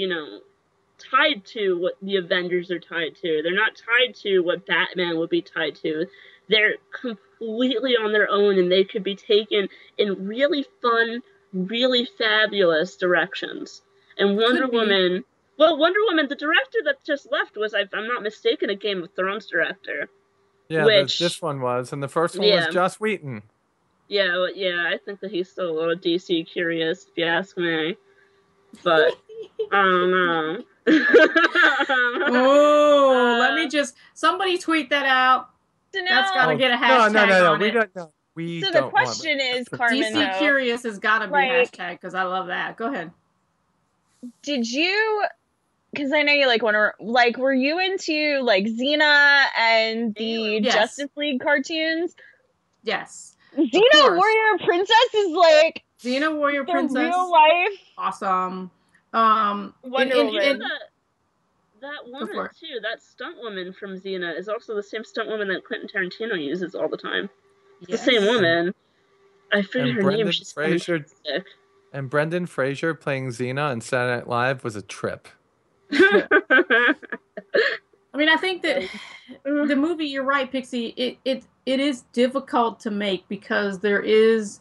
what the Avengers are tied to. They're not tied to what Batman would be tied to. They're completely on their own, and they could be taken in really fun, really fabulous directions. And Wonder Woman, the director that just left was, if I'm not mistaken, a Game of Thrones director. Yeah, this one was, and the first one was Joss Whedon. Yeah, I think that he's still a little DC curious, if you ask me. But I don't know. Let me somebody tweet that out. So that's gotta get a hashtag on we it. don't know. So the question is, Carmen, DC Curious has got to be a hashtag, because I love that. Go ahead. Did you because I know you like Wonder. Like, were you into like Xena and the Yes. Justice League cartoons? Yes. Xena Warrior Princess is like Xena Warrior the Princess. real life Awesome. Wonder Woman. That woman too, that stunt woman from Xena, is also the same stunt woman that Quentin Tarantino uses all the time. It's the same woman. I forget her name. She's fantastic. And Brendan Fraser playing Xena on Saturday Night Live was a trip. I mean, I think that the movie, you're right, Pixie, it is difficult to make because there is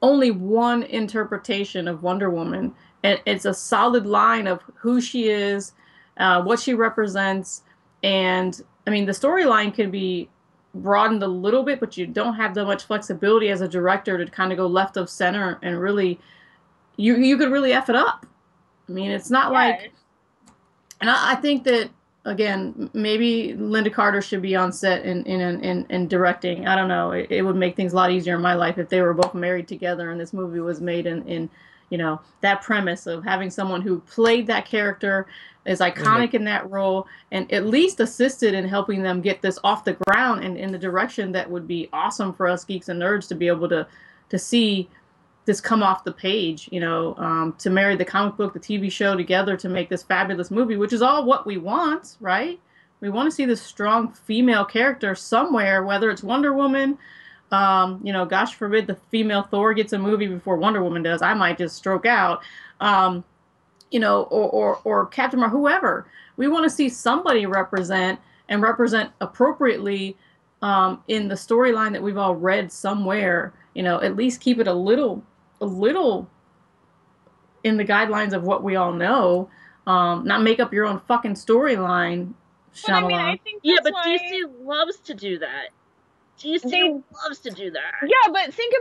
only one interpretation of Wonder Woman. And it's a solid line of who she is, what she represents. And, I mean, the storyline can be broadened a little bit, but you don't have that much flexibility as a director to kind of go left of center and really, you could really F it up. I mean, it's not like, and I think that, again, maybe Linda Carter should be on set in directing. I don't know. It would make things a lot easier in my life if they were both married together and this movie was made in you know, that premise of having someone who played that character, is iconic in that role, and at least assisted in helping them get this off the ground and in the direction that would be awesome for us geeks and nerds to be able to see this come off the page, you know, to marry the comic book, the TV show together to make this fabulous movie, which is all what we want, right? We want to see this strong female character somewhere, whether it's Wonder Woman, you know, gosh forbid the female Thor gets a movie before Wonder Woman does. I might just stroke out, you know, or Captain Marvel, whoever. We want to see somebody represent appropriately in the storyline that we've all read somewhere. You know, at least keep it a little in the guidelines of what we all know. Not make up your own fucking storyline. I mean, I think but DC loves to do that. DC loves to do that. Yeah, but think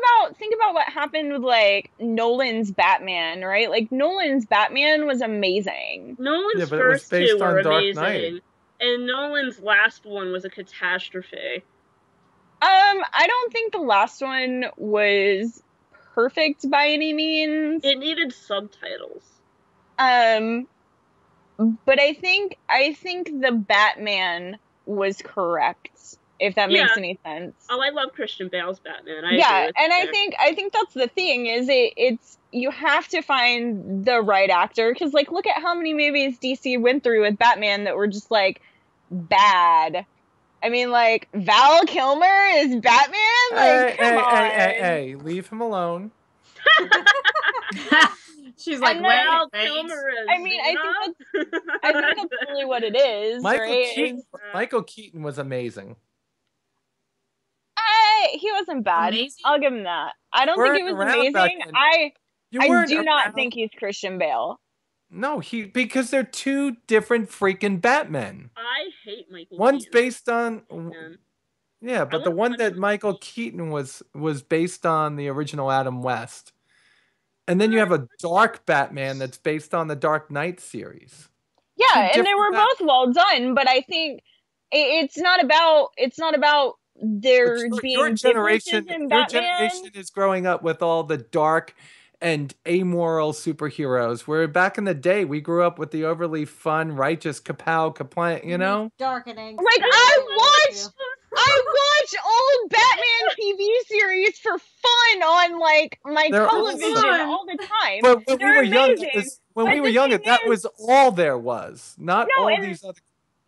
about what happened with like Nolan's Batman, right? Like Nolan's Batman was amazing. Nolan's first two were amazing, and Nolan's last one was a catastrophe. I don't think the last one was perfect by any means. It needed subtitles. But I think the Batman was correct, if that makes any sense. Oh, I love Christian Bale's Batman. I think that's the thing is it's you have to find the right actor, because like look at how many movies DC went through with Batman that were just like bad. I mean, like Val Kilmer is Batman. Like, come on. Hey, leave him alone. She's like, Val Kilmer is. I mean, I think that's really what it is. Michael Keaton was amazing. He wasn't bad. Amazing? I'll give him that. I don't think he was amazing. I do not think he's Christian Bale. No, because they're two different freaking Batmen. I hate Michael One's Keaton. based on but the one that Michael Keaton was based on the original Adam West. And then you have a dark Batman that's based on the Dark Knight series. Yeah, and they were both well done, but I think it's not about there being differences in Batman. Your generation is growing up with all the dark and amoral superheroes, where back in the day we grew up with the overly fun, righteous, compliant, you know? Darkening. Like I watch old Batman TV series for fun on like my television all the time. But when we were young, that was all there was. Not all these other.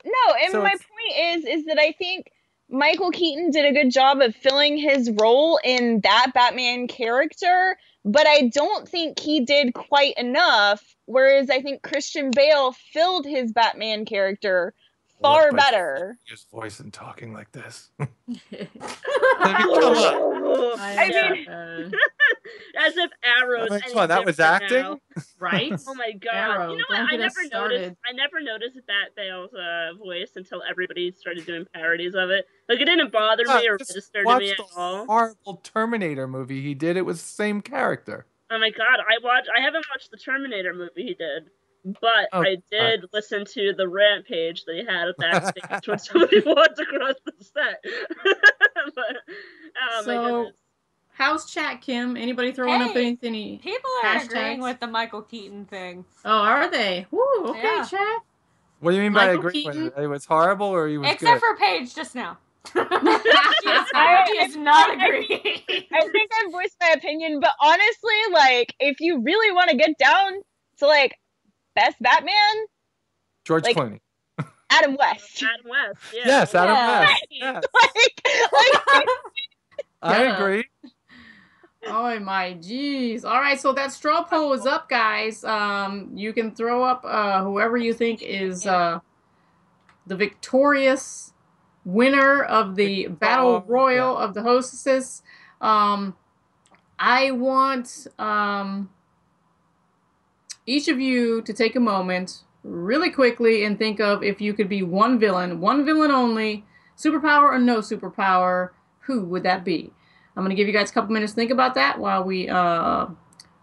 No, and my point is that I think Michael Keaton did a good job of filling his role in that Batman character, but I don't think he did quite enough. Whereas I think Christian Bale filled his Batman character far better. His voice and talking like this. I mean, as if Arrow's. That was acting, now. Right? Oh my god! Arrow, you know what? I never noticed Bat Bale's voice until everybody started doing parodies of it. Like it didn't bother me or register to me at all. Horrible Terminator movie he did. It was the same character. Oh my god! I haven't watched the Terminator movie he did. But I did listen to the rampage that he had backstage when somebody walked across the set. But, my goodness. how's chat, Kim? Anybody throwing up Hey, any people are agreeing hashtags? with the Michael Keaton thing. Oh, are they? Woo, okay, Yeah. chat. What do you mean by Michael agree with Keaton? it? It was horrible or he was Except good? for Paige just now. she I- is not I agreeing. I think I voiced my opinion, but honestly, like, if you really want to get down to like best Batman, George like- Clooney. Adam West. Adam West. Yeah. Yes, Adam Yeah. West. Yes. like I Yeah. agree. Oh my geez. All right, so that straw poll is up, guys. You can throw up whoever you think is the victorious winner of the battle royal of the hostesses. I want each of you to take a moment really quickly and think of if you could be one villain only, superpower or no superpower, who would that be? I'm going to give you guys a couple minutes to think about that while we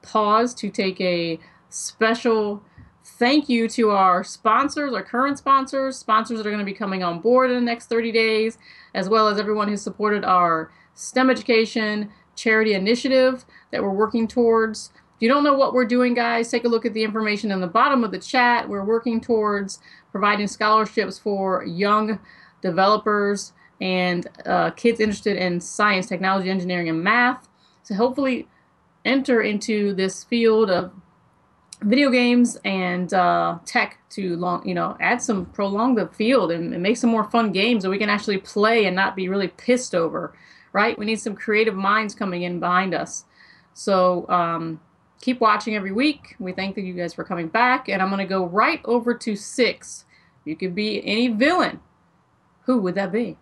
pause to take a special thank you to our sponsors, our current sponsors that are going to be coming on board in the next 30 days, as well as everyone who supported our STEM education charity initiative that we're working towards. If you don't know what we're doing, guys, take a look at the information in the bottom of the chat. We're working towards providing scholarships for young developers and kids interested in science, technology, engineering, and math to hopefully enter into this field of video games and tech to prolong the field and make some more fun games that we can actually play and not be really pissed over, right? We need some creative minds coming in behind us. So keep watching every week. We thank you guys for coming back, and I'm going to go right over to 6. You could be any villain. Who would that be?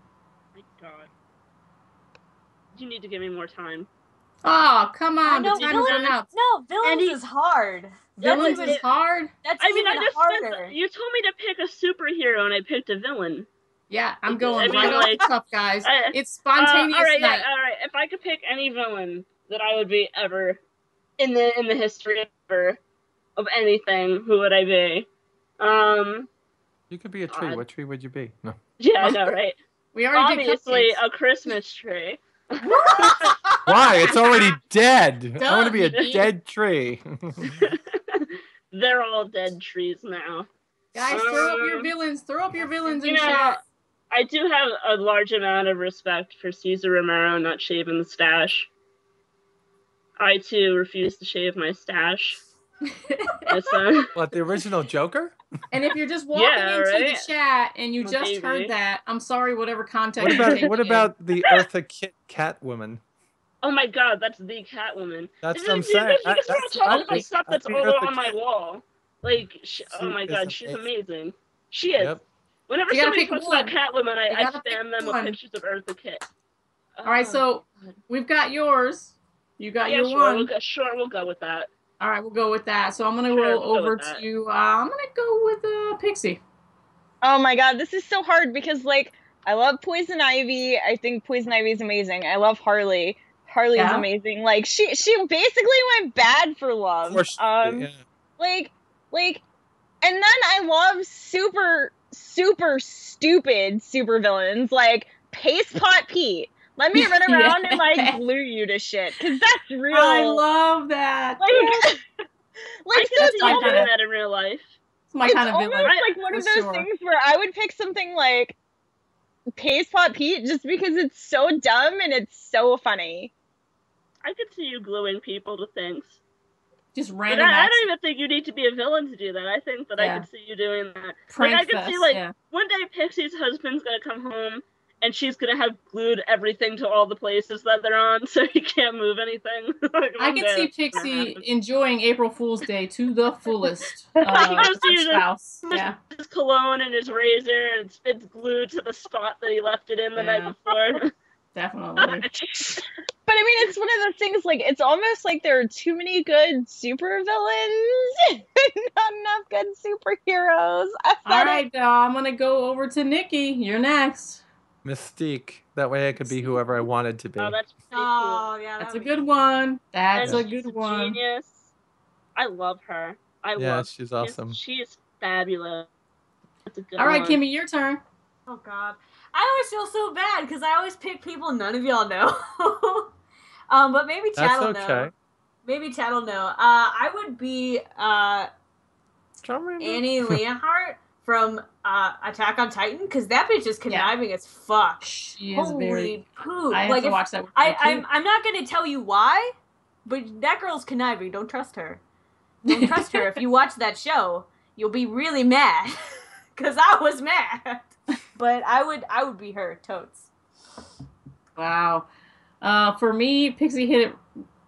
My God. You need to give me more time. Oh, come on. No, The time is running out. No, villains is hard. Villains is hard? That's I mean, even I just harder. you told me to pick a superhero, and I picked a villain. Yeah, I'm I going mean, right off like, the cuff, guys. It's spontaneous all right, night. yeah, all right. If I could pick any villain that I would be ever in the history ever of anything, who would I be? You could be a tree. What tree would you be? No. Yeah, I know, right? We already Obviously, did cupcakes. a Christmas tree. Why? It's already dead. I want to be a Done. dead tree. They're all dead trees now. Guys, throw up your villains. Throw up your villains in You know, chat. I do have a large amount of respect for Cesar Romero not shaving the stash. I too refuse to shave my stash. What, the original Joker? And if you're just walking Yeah, into right? the chat and you My just baby. heard that, I'm sorry, whatever context What you're about taking what in. about the Eartha Kitt Catwoman? Oh my God, that's the Catwoman. That's This what I'm is- saying. You can start talking about stuff that's I'd be over Eartha on my Kitt. wall. Like, oh my She God, is she's amazing. amazing. She is. Yep. Whenever You gotta somebody pick talks about one. Catwoman, You I gotta spam pick them with one. pictures of Eartha Kitt. All right, so we've got yours. You got your one. We'll go with that. All right, we'll go with that. So I'm going to Sure, roll we'll go over with that. to, I'm going to go with Pixie. Oh my God, this is so hard because like I love Poison Ivy. I think Poison Ivy is amazing. I love Harley. Harley's Yeah. amazing. Like she basically went bad for love. Of course, yeah. Like, and then I love super stupid super villains like Paste Pot Pete. Let me run around and like glue you to shit, cause that's real. I love that. like, I like can so see it's you almost, doing that in real life. It's my it's kind of almost villain. like one of for those sure. things where I would pick something like Paste Pot Pete just because it's so dumb and it's so funny. I could see you gluing people to things. Just But random I acts. don't even think you need to be a villain to do that. I think that Yeah. I could see you doing that. Prank like I could see fest, like yeah. one day Pixie's husband's gonna come home and she's gonna have glued everything to all the places that they're on, so he can't move anything. Like, I one can day see that's gonna Pixie happen. enjoying April Fool's Day to the fullest. I can with go see her you spouse. Yeah. his cologne and his razor, and it's glued to the spot that he left it in the night before. Definitely. But I mean, it's one of those things, like, it's almost like there are too many good super villains and not enough good superheroes. All right, I'm going to go over to Nikki. You're next. Mystique. That way I could be whoever I wanted to be. Oh, that's pretty Oh, cool. yeah. That's a good one. That's And a she's good one. Genius. I love her. She's awesome. She is fabulous. That's a good All right, one. Kimmy, your turn. Oh, God. I always feel so bad because I always pick people none of y'all know. But maybe Chad That's will okay. know. Maybe Chad will know. I would be Annie Leonhardt from Attack on Titan, because that bitch is conniving as fuck. She is Holy very. poop! I have Like, to if, watch that. With I'm not gonna tell you why, but that girl's conniving. Don't trust her. Don't trust her. If you watch that show, you'll be really mad. Cause I was mad. But I would be her, totes. Wow. For me, Pixie hit it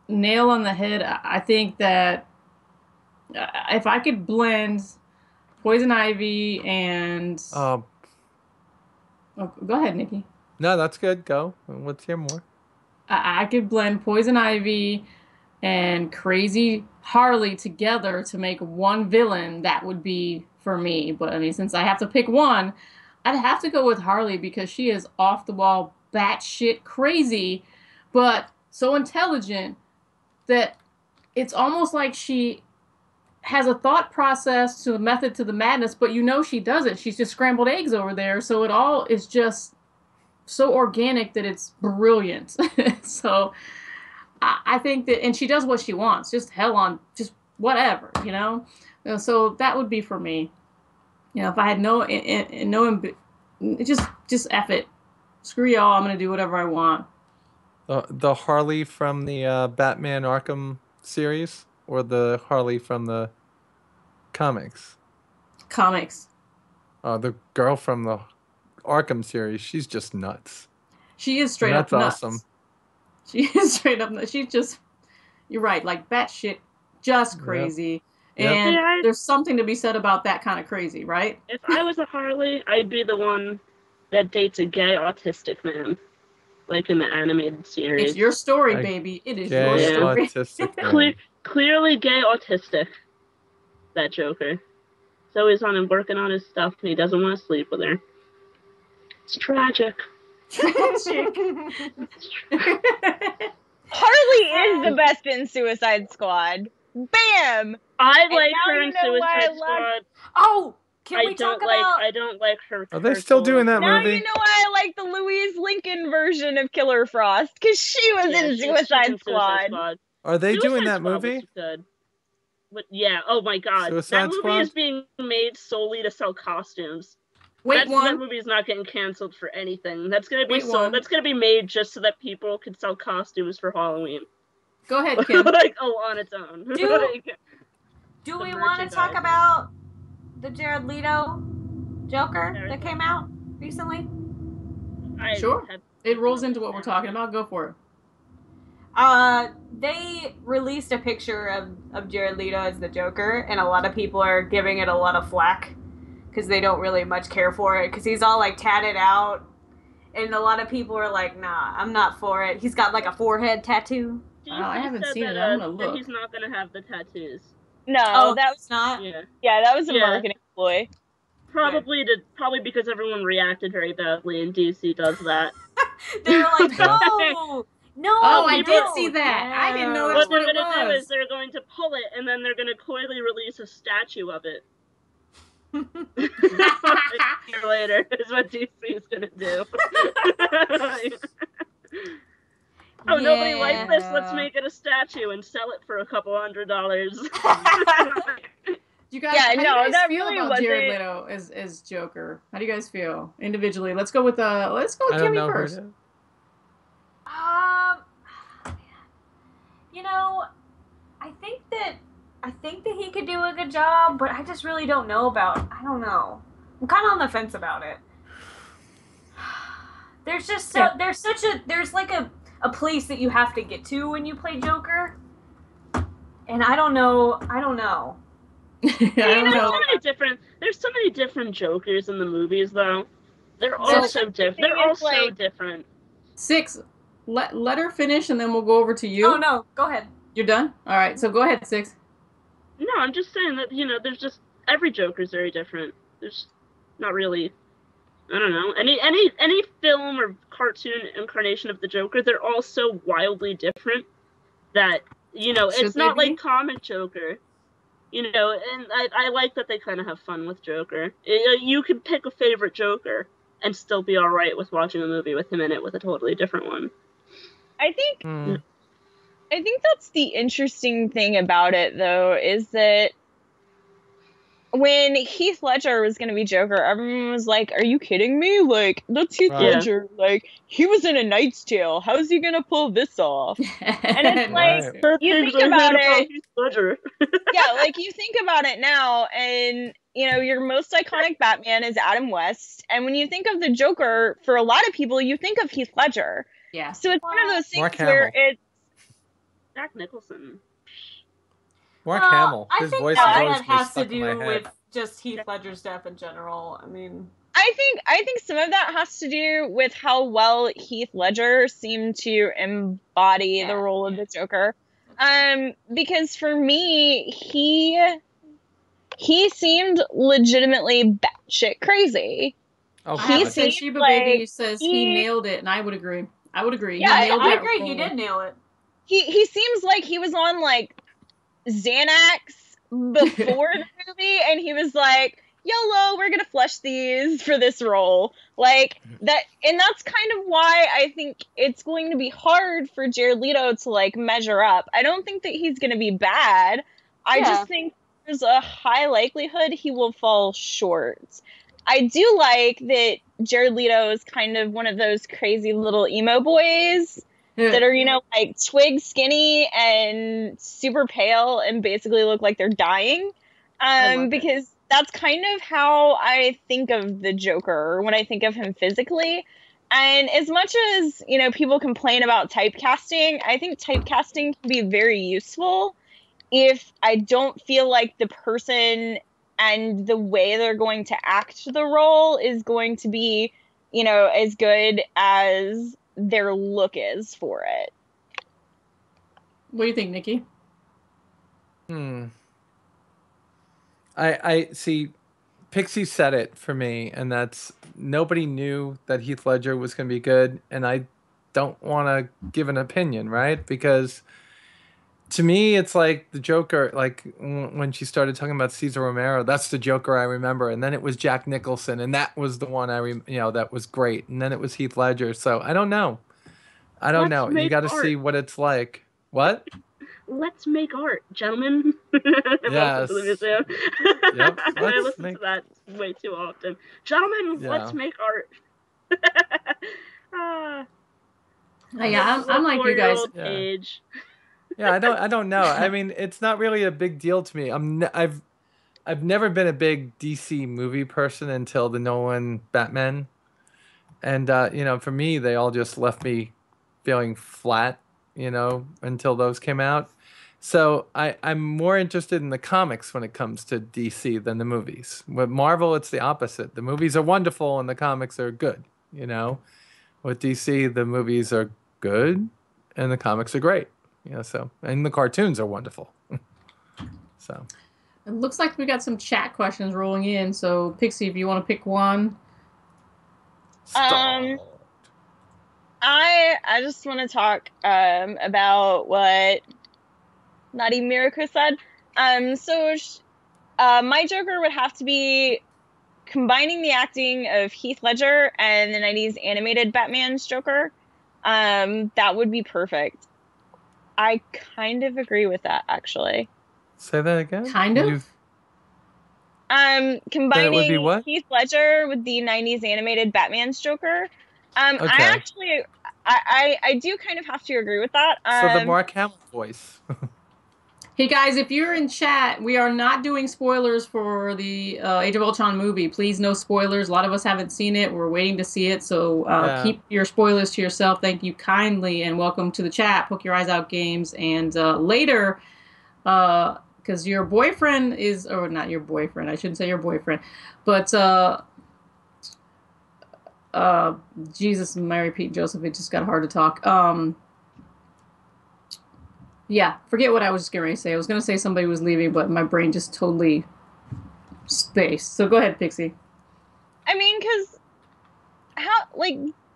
nail on the head. I think that if I could blend Poison Ivy and Oh, go ahead, Nikki. no, that's good. Go. Let's hear more. I could blend Poison Ivy and Crazy Harley together to make one villain. That would be for me. But I mean, since I have to pick one, I'd have to go with Harley because she is off the wall, batshit crazy, but so intelligent that it's almost like she has a thought process to a method to the madness, but you know she doesn't. She's just scrambled eggs over there, so it all is just so organic that it's brilliant. So I think that, and she does what she wants, just hell on, just whatever, you know. So that would be for me. You know, if I had just F it, screw y'all. I'm gonna do whatever I want. The Harley from the Batman Arkham series, or the Harley from the comics? Comics. The girl from the Arkham series, she's just nuts. She is straight up That's nuts. awesome. She is straight up nuts. She's just, you're right, like batshit, just crazy. Yep. And Yeah, there's something to be said about that kind of crazy, right? If I was a Harley, I'd be the one that dates a gay autistic man, like in the animated series. It's your story, I baby. It is Gay your story. autistic man. Clearly gay autistic, that Joker. So he's on him working on his stuff, and he doesn't want to sleep with her. It's tragic. Tragic. Harley is the best in Suicide Squad. Bam! I And like now her you in know why I Suicide love- Squad. Oh, can we talk about? I don't like her. Are they her still doing solo- that Now movie? you know why I like the Louise Lincoln version of Killer Frost, because she was Yeah, in she's Suicide in Squad. Are they doing Suicide that Squad movie? was good. But yeah, oh my god. Suicide that movie Squad? is being made solely to sell costumes. Wait, That movie is not getting canceled for anything. That's gonna be Wait, one. That's gonna be made just so that people can sell costumes for Halloween. Go ahead, Kim. Like, on its own. Do The we want to talk merchandising. about the Jared Leto Joker that came out recently? Sure. It rolls into what we're talking about. Go for it. They released a picture of Jared Leto as the Joker, and a lot of people are giving it a lot of flack because they don't really much care for it, because he's all like tatted out, and a lot of people are like, nah, I'm not for it. He's got like a forehead tattoo. I haven't seen it. That, I'm gonna that look. he's not gonna have the tattoos. No, that was not. Yeah. that was a Yeah. marketing ploy. Probably because everyone reacted very badly, and DC does that. They were like, no, no. Oh, I no, did see that. I didn't know that's What they're what it gonna do was. is they're going to pull it, and then they're gonna coyly release a statue of it. A year later is what DC is gonna do. Oh, nobody liked this. Let's make it a statue and sell it for a couple $100. You guys, Yeah, how do you no, guys that feel really about wasn't- Jared Leto as Joker? How do you guys feel individually? Let's go with I don't Kimmy know who first. it is. You know, I think that he could do a good job, but I just really don't know about. I don't know. I'm kind of on the fence about it. There's just there's like a place that you have to get to when you play Joker, and I don't know. I don't know. There's so many different Jokers in the movies, though. They're all so different. They're all so different. Six, let her finish, and then we'll go over to you. Oh no, go ahead. You're done? All right, so go ahead, Six. No, I'm just saying that, there's just every Joker's very different. There's not really, I don't know, any film or cartoon incarnation of the Joker. They're all so wildly different that it's not like comic Joker. And I like that they kind of have fun with Joker. You can pick a favorite Joker and still be all right with watching a movie with him in it with a totally different one. I think I think that's the interesting thing about it, though, is that when Heath Ledger was going to be Joker, everyone was like, are you kidding me? Like, that's Heath Right. Ledger. Like, he was in A Knight's Tale. How's he going to pull this off? And it's like, Right. you Things think I about heard it, Heath Ledger. yeah, like, you think about it now, and, you know, your most iconic Batman is Adam West. And when you think of the Joker, for a lot of people, you think of Heath Ledger. Yeah. So it's one of those things Mark where Hamill. it's, Jack Nicholson. Mark Hamill. I His think voice that is always that has to stuck in my do head. with just Heath Ledger's death in general. I mean, I think some of that has to do with how well Heath Ledger seemed to embody the role of the Joker. Because for me, he seemed legitimately batshit crazy. Oh, I have He to say, seemed Sheba like Baby says he nailed it, and I would agree. I would agree. Yeah, he nailed I that agree. role. He did nail it. he seems like he was on like Xanax before the movie, and he was like, YOLO, we're gonna flush these for this role. Like that, and that's kind of why I think it's going to be hard for Jared Leto to like measure up. I don't think that he's gonna be bad. I Yeah. just think there's a high likelihood he will fall short. I do like that Jared Leto is kind of one of those crazy little emo boys that are, you know, like twig skinny and super pale and basically look like they're dying. Because that's kind of how I think of the Joker when I think of him physically. And as much as, you know, people complain about typecasting, I think typecasting can be very useful if I don't feel like the person and the way they're going to act the role is going to be, you know, as good as their look is for it. What do you think, Nikki? I see. Pixie said it for me, and that's nobody knew that Heath Ledger was going to be good, and I don't want to give an opinion, right? Because to me, it's like the Joker. Like when she started talking about Cesar Romero, that's the Joker I remember, and then it was Jack Nicholson, and that was the one that was great, and then it was Heath Ledger. So I don't know. I don't know. You make got to art. see what it's like. What? Let's make art, gentlemen. Yes. Welcome to the museum. Yep. I listen to that way too often. Gentlemen, let's make art. Yeah, I'm like you guys. Four-year-old age. Yeah, I don't know. I mean, it's not really a big deal to me. I've never been a big DC movie person until the Nolan Batman, and you know, for me, they all just left me feeling flat, you know, until those came out. So I'm more interested in the comics when it comes to DC than the movies. With Marvel, it's the opposite. The movies are wonderful and the comics are good, you know. With DC, the movies are good and the comics are great. You know, so and the cartoons are wonderful. So It looks like we got some chat questions rolling in. So Pixie, if you want to pick one. I just want to talk about what Naughty Miracle said. My Joker would have to be combining the acting of Heath Ledger and the 90s animated Batman's Joker. That would be perfect. I kind of agree with that, actually. say that again. Kind of. Combining Heath Ledger with the 90s animated Batman's Joker. Okay. I do kind of have to agree with that. So the Mark Hamill voice. Hey guys, if you're in chat, we are not doing spoilers for the Age of Ultron movie. Please, no spoilers. A lot of us haven't seen it. We're waiting to see it, so keep your spoilers to yourself. Thank you kindly, and welcome to the chat. Poke Your Eyes Out Games, and later, because your boyfriend is, or not your boyfriend, I shouldn't say your boyfriend, but Jesus, Mary, Pete, Joseph, it just got hard to talk. Yeah, forget what I was just going to say. I was going to say somebody was leaving, but my brain just totally spaced. So go ahead, Pixie. I mean, because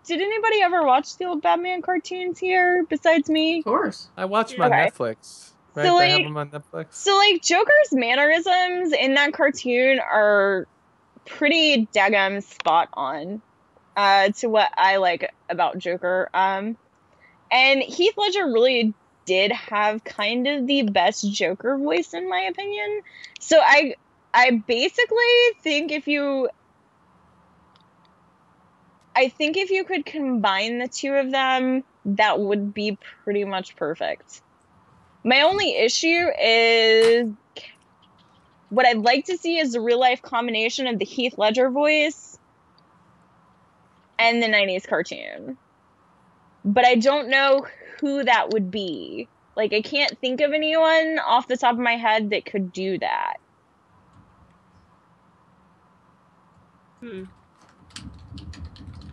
did anybody ever watch the old Batman cartoons here besides me? Of course. I watch them on Netflix. Right? So, they have them on Netflix. So, Joker's mannerisms in that cartoon are pretty daggum spot on to what I like about Joker. And Heath Ledger really did have kind of the best Joker voice in my opinion. So I basically think if you could combine the two of them, that would be pretty much perfect. My only issue is what I'd like to see is a real life combination of the Heath Ledger voice and the 90s cartoon. But I don't know who that would be. Like, I can't think of anyone off the top of my head that could do that. I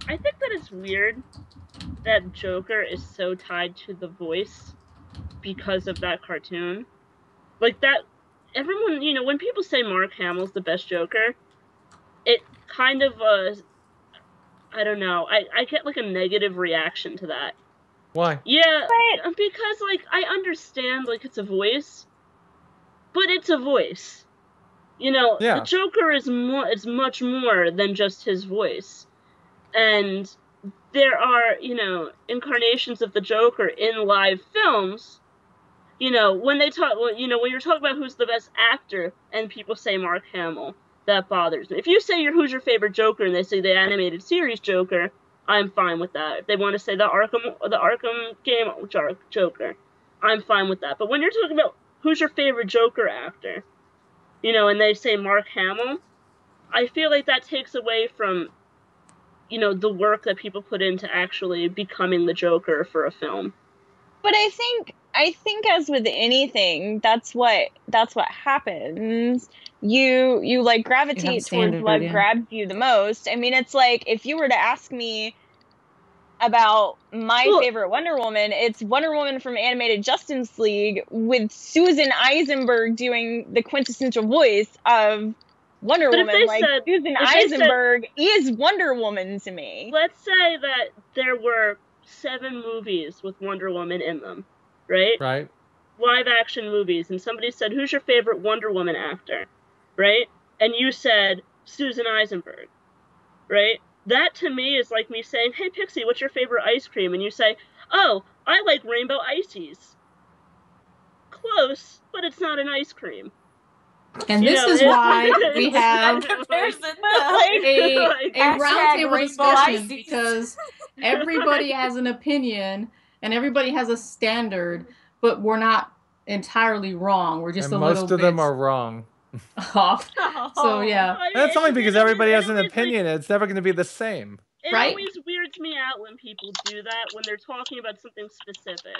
think that it's weird that Joker is so tied to the voice because of that cartoon. Like, that, everyone, you know, when people say Mark Hamill's the best Joker, it kind of, I don't know, I get, like, a negative reaction to that. Why? Yeah, because, like, I understand, like, it's a voice, but it's a voice. You know, Yeah. the Joker is much more than just his voice. And there are, you know, incarnations of the Joker in live films. You know, when they talk, you know, when you're talking about who's the best actor, and people say Mark Hamill, that bothers me. If you say who's your favorite Joker, and they say the animated series Joker, I'm fine with that. If they want to say the Arkham game Joker, I'm fine with that. But when you're talking about who's your favorite Joker actor, you know, and they say Mark Hamill, I feel like that takes away from, you know, the work that people put into actually becoming the Joker for a film. But I think as with anything, that's what happens. You like gravitate towards what grabs you the most. I mean, it's like if you were to ask me about my favorite Wonder Woman, it's Wonder Woman from Animated Justice League with Susan Eisenberg doing the quintessential voice of Wonder Woman. Like, Susan Eisenberg is Wonder Woman to me. Let's say that there were 7 movies with Wonder Woman in them, right? Right. Live action movies, and somebody said, who's your favorite Wonder Woman actor? Right? And you said Susan Eisenberg, right? That to me is like me saying, hey Pixie, what's your favorite ice cream? And you say, oh, I like rainbow ices. Close, but it's not an ice cream. And this is why we have a roundtable discussion, because everybody has an opinion and everybody has a standard, but we're not entirely wrong. We're just and a most little of them are wrong. off. So yeah, That's only because everybody has an opinion. It's never going to be the same. It right? always weirds me out when people do that, when they're talking about something specific.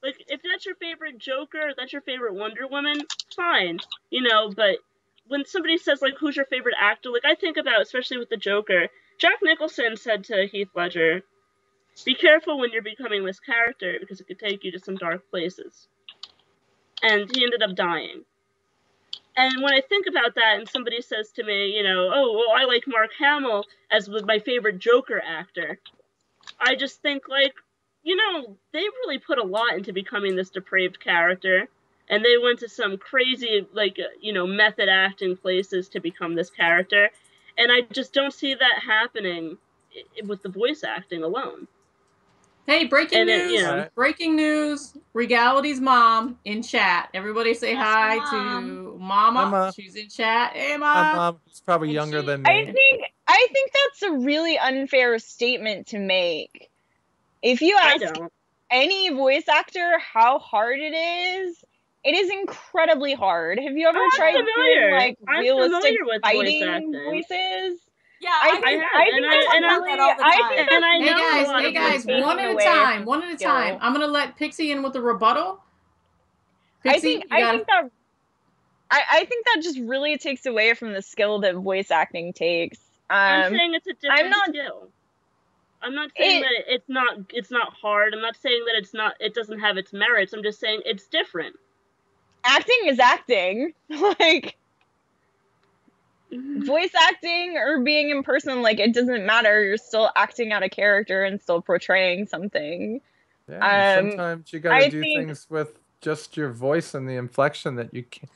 Like, if that's your favorite Joker, if that's your favorite Wonder Woman, fine, you know, but when somebody says, like, who's your favorite actor, like, I think about, especially with the Joker, Jack Nicholson said to Heath Ledger, be careful when you're becoming this character, because it could take you to some dark places. And he ended up dying. And when I think about that and somebody says to me, you know, oh, well, I like Mark Hamill as my favorite Joker actor, I just think, like, you know, they really put a lot into becoming this depraved character. And they went to some crazy, like, you know, method acting places to become this character. And I just don't see that happening with the voice acting alone. Hey, breaking news! You know, breaking news! Regality's mom in chat. Everybody say hi to Mama. Hi, Ma. She's in chat. Hey, Ma. My mom is probably younger than me. I think that's a really unfair statement to make. If you ask any voice actor how hard it is incredibly hard. Have you ever tried doing like realistic fighting voices? Yeah, I think hey guys, one at a time. I'm gonna let Pixie in with the rebuttal. Pixie, I think that just really takes away from the skill that voice acting takes. I'm saying it's a different skill. I'm not saying that it's not hard. I'm not saying that it doesn't have its merits. I'm just saying it's different. Acting is acting. Like, voice acting or being in person, like, it doesn't matter. You're still acting out a character and still portraying something. Yeah, sometimes you gotta do things with just your voice and the inflection that you can,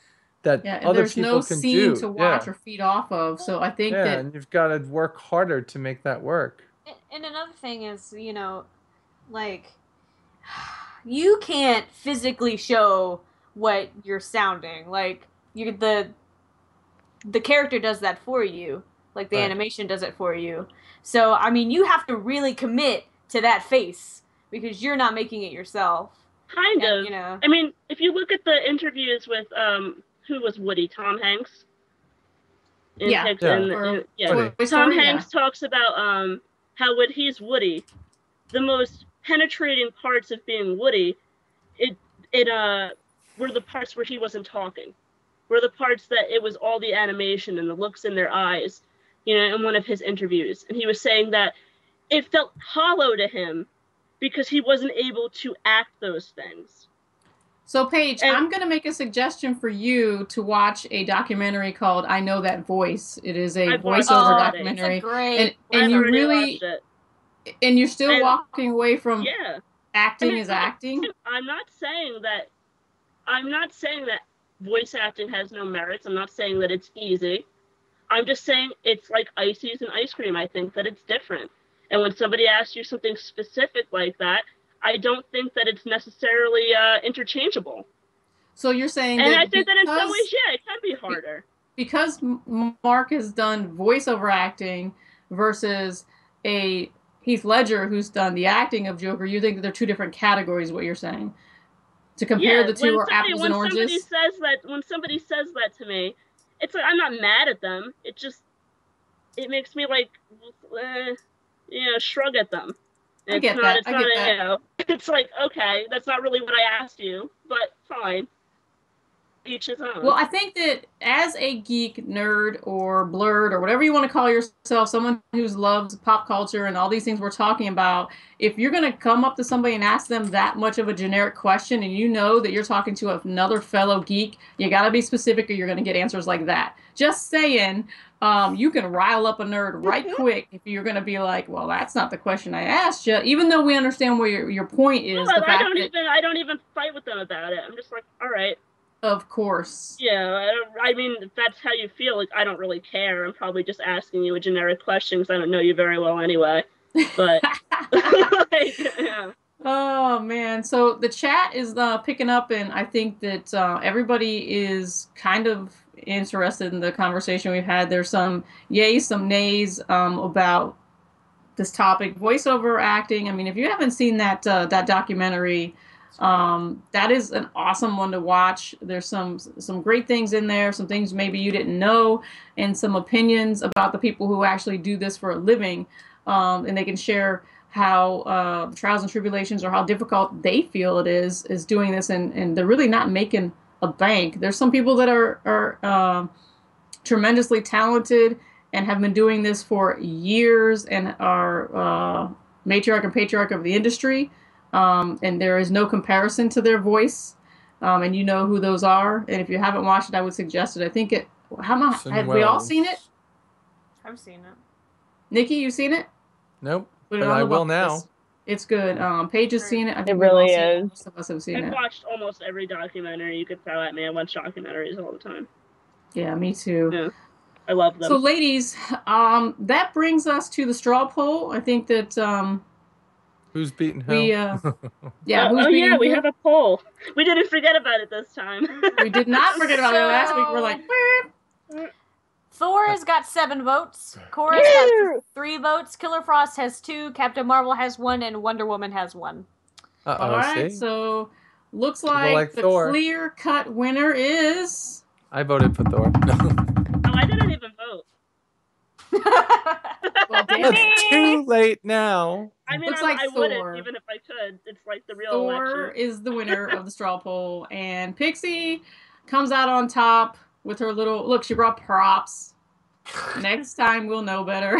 that other people can do. There's no scene to watch or feed off of, so I think that... and you've got to work harder to make that work. And another thing is, you know, like, you can't physically show what you're sounding. Like the character does that for you. Like the animation does it for you. So I mean, you have to really commit to that face because you're not making it yourself. Kind of. You know. I mean, if you look at the interviews with who was Woody? Tom Hanks. Yeah. Tom Hanks talks about how when he's Woody, the most penetrating parts of being Woody, were the parts where he wasn't talking, were the parts that it was all the animation and the looks in their eyes, you know, in one of his interviews. And he was saying that it felt hollow to him because he wasn't able to act those things. So, Paige, I'm going to make a suggestion for you to watch a documentary called I Know That Voice. It is a voiceover documentary. It's great. And you really, and you're still walking away from acting is acting. I'm not saying that voice acting has no merits. I'm not saying that it's easy. I'm just saying it's like ices and ice cream. I think that it's different. And when somebody asks you something specific like that, I don't think that it's necessarily interchangeable. So you're saying and that I think that in some ways, it can be harder. Because Mark has done voiceover acting versus a Heath Ledger who's done the acting of Joker, you think that they're two different categories, what you're saying? To compare the two are apples and oranges? When somebody says that to me, it's like I'm not mad at them. It makes me like, shrug at them. I get that. You know, it's like, okay, that's not really what I asked you, but fine. Each his own. Well, I think that as a geek, nerd, or blurred, or whatever you want to call yourself, someone who loves pop culture and all these things we're talking about, if you're going to come up to somebody and ask them that much of a generic question and you know that you're talking to another fellow geek, you got to be specific or you're going to get answers like that. Just saying. You can rile up a nerd right quick if you're going to be like, well, that's not the question I asked you, even though we understand where your point is. Well, I don't even fight with them about it. I'm just like, all right. Of course. Yeah, I mean, if that's how you feel, like, I don't really care. I'm probably just asking you a generic question because I don't know you very well anyway. But, yeah. Oh, man. So the chat is picking up, and I think that everybody is kind of interested in the conversation we've had. There's some yays, some nays about this topic. Voiceover acting. I mean, if you haven't seen that documentary, that is an awesome one to watch. There's some great things in there, some things maybe you didn't know, and some opinions about the people who actually do this for a living, and they can share how trials and tribulations or how difficult they feel it is doing this, and they're really not making a bank. There's some people that are tremendously talented and have been doing this for years and are matriarch and patriarch of the industry, and there is no comparison to their voice, and you know who those are. And if you haven't watched it, I would suggest it. I think it. Have we all seen it? I've seen it. Nikki, you seen it? Nope. But I will now. It's good. Paige has seen it. I think it really is. Most of us have seen it. I've watched almost every documentary you could throw at me. I watch documentaries all the time. Yeah, me too. Yeah, I love them. So, ladies, that brings us to the straw poll. I think that who's beating who? We we have a poll. We didn't forget about it this time. We did not forget about it last week. We're like, beep. Thor has got 7 votes. Cora's got 3 votes. Killer Frost has 2. Captain Marvel has 1, and Wonder Woman has 1. All right, so looks like the clear-cut winner is. I voted for Thor. I didn't even vote. Well, it's too late now. I mean, I wouldn't even if I could. It's like the real Thor election. Is the winner of the straw poll, and Pixie comes out on top with her little look. She brought props. Next time we'll know better.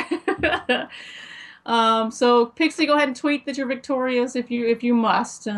So Pixie, go ahead and tweet that you're victorious if you must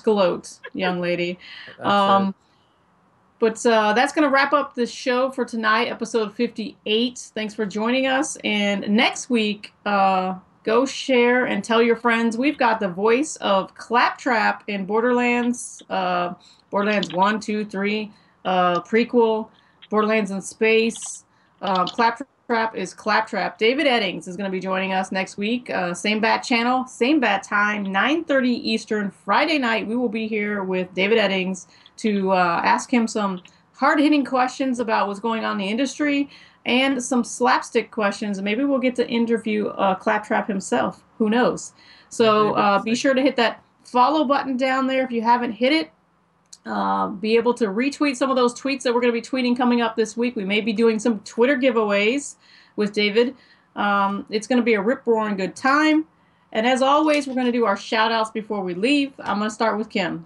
gloat, young lady. But that's going to wrap up the show for tonight, episode 58. Thanks for joining us. And next week, go share and tell your friends. We've got the voice of Claptrap in Borderlands, Borderlands 1, 2, 3, prequel, Borderlands in Space. Claptrap Trap is Claptrap. David Eddings is going to be joining us next week. Same bat channel, same bat time, 9:30 Eastern, Friday night. We will be here with David Eddings to ask him some hard-hitting questions about what's going on in the industry and some slapstick questions. Maybe we'll get to interview Claptrap himself. Who knows? So be sure to hit that follow button down there if you haven't hit it. Be able to retweet some of those tweets that we're going to be tweeting coming up this week. We may be doing some Twitter giveaways with David. It's going to be a rip-roaring good time. And as always, we're going to do our shout-outs before we leave. I'm going to start with Kim.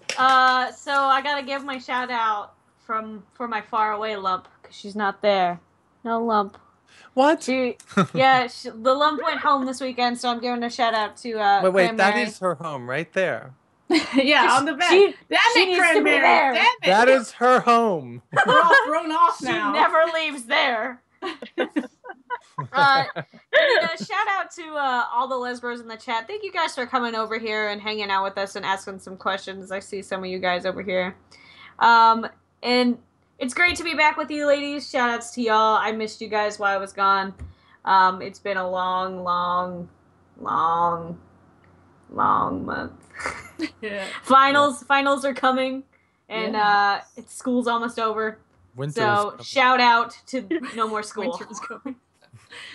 So I got to give my shout-out for my faraway lump, because she's not there. No lump. What? The lump went home this weekend, so I'm giving a shout-out to Wait, that Cranberry. is her home right there. Yeah, on the bed. She Damn it, needs to be Cranberry. there. Damn it. That is her home. We're all thrown off She now. never leaves there. And a shout out to all the lesbros in the chat. Thank you guys for coming over here and hanging out with us and asking some questions. I see some of you guys over here. And it's great to be back with you ladies. Shout outs to y'all. I missed you guys while I was gone. It's been a long month. Yeah. Finals are coming, and it's school's almost over. Winter's So coming. shout out to no more school. Winter's coming.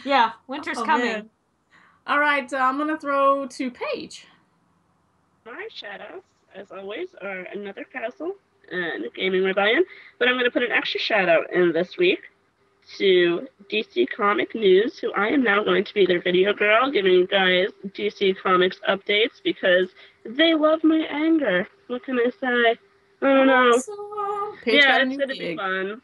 Yeah, winter's coming. Man. All right, I'm going to throw to Paige. My shout-outs, as always, are Another Castle and Gaming Rebellion, but I'm going to put an extra shout-out in this week to DC Comic News, who I am now going to be their video girl, giving you guys DC Comics updates, because they love my anger. What can I say? I don't know. Awesome. Paige got a It's new going to be gig. fun.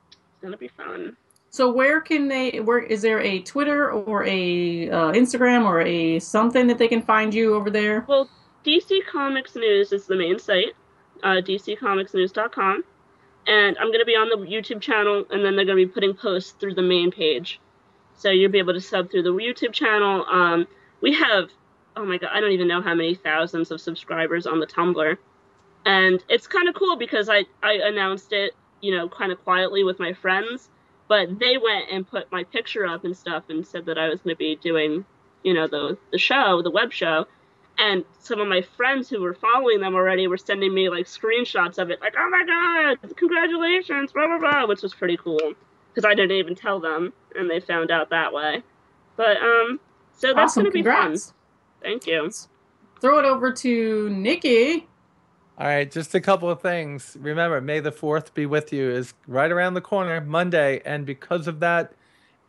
It's going to be fun. So where is there a Twitter or a Instagram or a something that they can find you over there? Well, DC Comics News is the main site, dccomicsnews.com. And I'm going to be on the YouTube channel, and then they're going to be putting posts through the main page. So you'll be able to sub through the YouTube channel. We have, oh my god, I don't even know how many thousands of subscribers on the Tumblr. And it's kind of cool because I announced it, kind of quietly with my friends. But they went and put my picture up and stuff and said that I was going to be doing, the show, the web show. And some of my friends who were following them already were sending me, screenshots of it. Like, oh my god, congratulations, blah, blah, blah, which was pretty cool. Because I didn't even tell them, and they found out that way. But, so that's Awesome, going to be fun. congrats. Thank you. Throw it over to Nikki. All right, just a couple of things. Remember, May the 4th be with you is right around the corner, Monday. And because of that,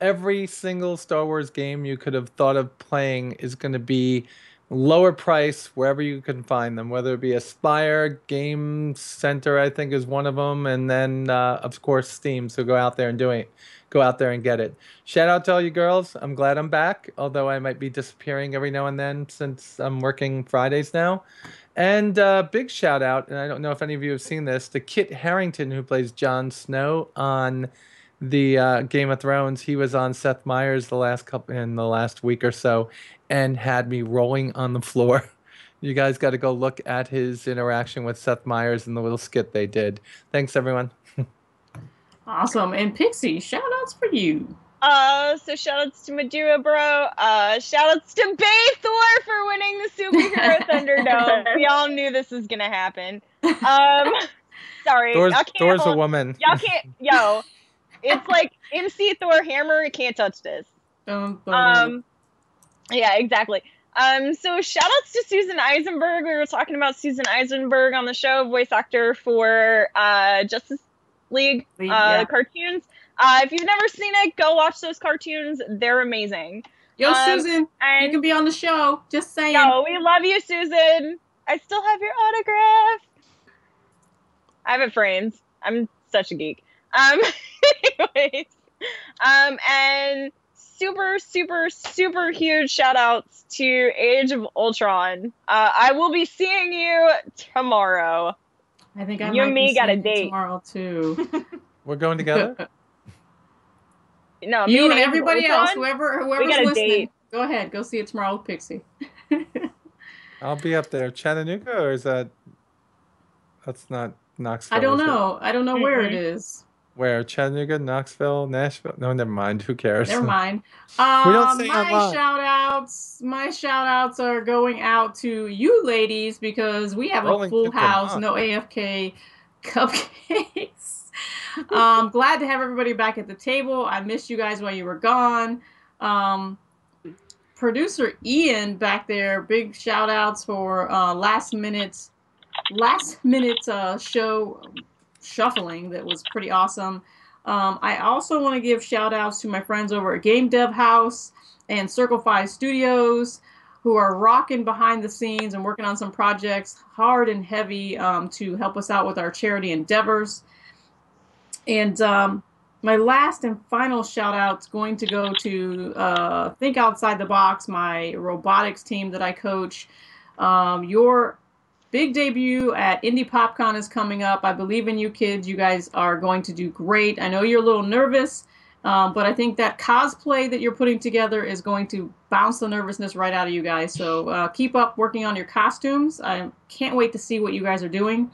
every single Star Wars game you could have thought of playing is going to be lower price wherever you can find them, whether it be Aspire, Game Center, I think is one of them, and then, of course, Steam. So go out there and go out there and get it. Shout out to all you girls. I'm glad I'm back, although I might be disappearing every now and then since I'm working Fridays now. And big shout out, and I don't know if any of you have seen this, to Kit Harington, who plays Jon Snow on the Game of Thrones. He was on Seth Meyers in the last week or so, and had me rolling on the floor. You guys got to go look at his interaction with Seth Meyers and the little skit they did. Thanks, everyone. Awesome. And Pixie, shout outs for you. So shoutouts to Madura Bro. Shoutouts to Bay Thor for winning the Superhero Thunderdome. We all knew this was gonna happen. Sorry, Thor's a woman. Y'all can't. Yo, it's like MC Thor Hammer. You can't touch this. Yeah, exactly. So shoutouts to Susan Eisenberg. We were talking about Susan Eisenberg on the show, voice actor for Justice League cartoons. If you've never seen it, go watch those cartoons. They're amazing. Yo, Susan, and you can be on the show. Just saying. Yo, we love you, Susan. I still have your autograph. I have it framed. I'm such a geek. Anyways, and super, super, super huge shout outs to Age of Ultron. I will be seeing you tomorrow. I think I you might and me be got a seeing you date tomorrow too. We're going together? No, you and Age of everybody else, Ultron, whoever's got a listening, date. go ahead, go see it tomorrow with Pixie. I'll be up there. Chattanooga, or is that's not Knoxville? I don't is it? know. I don't know where it is. Where? Chattanooga, Knoxville, Nashville? No, never mind. Who cares? Never mind. We don't say my online. my shout outs are going out to you ladies because we have a Rolling full to house, Vermont. no AFK cupcakes. Glad to have everybody back at the table. I missed you guys while you were gone. Producer Ian back there, big shout outs for last minute show shuffling that was pretty awesome. I also want to give shout outs to my friends over at Game Dev House and Circle 5 Studios who are rocking behind the scenes and working on some projects hard and heavy to help us out with our charity endeavors. And my last and final shout out is going to go to Think Outside the Box, my robotics team that I coach. Your big debut at Indie PopCon is coming up. I believe in you kids. You guys are going to do great. I know you're a little nervous, but I think that cosplay that you're putting together is going to bounce the nervousness right out of you guys. So keep up working on your costumes. I can't wait to see what you guys are doing.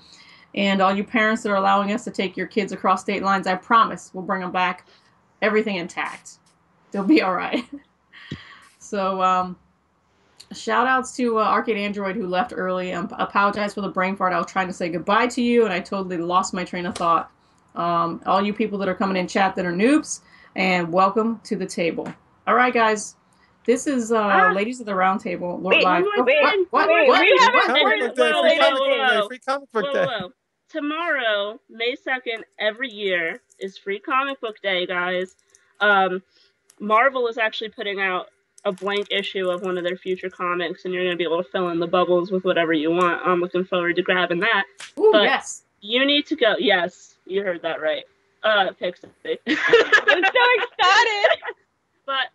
And all you parents that are allowing us to take your kids across state lines, I promise we'll bring them back everything intact. They'll be all right. So shout outs to Arcade Android who left early. I apologize for the brain fart. I was trying to say goodbye to you and I totally lost my train of thought. All you people that are coming in chat that are noobs, and welcome to the table. All right, guys. This is Ladies of the Round Table. Lord Live. Free comic book day. Tomorrow, May 2nd, every year is Free Comic Book Day, guys. Marvel is actually putting out a blank issue of one of their future comics, and you're going to be able to fill in the bubbles with whatever you want. I'm looking forward to grabbing that. Ooh, but yes. You need to go. Yes, you heard that right. Pixie. I'm so excited. But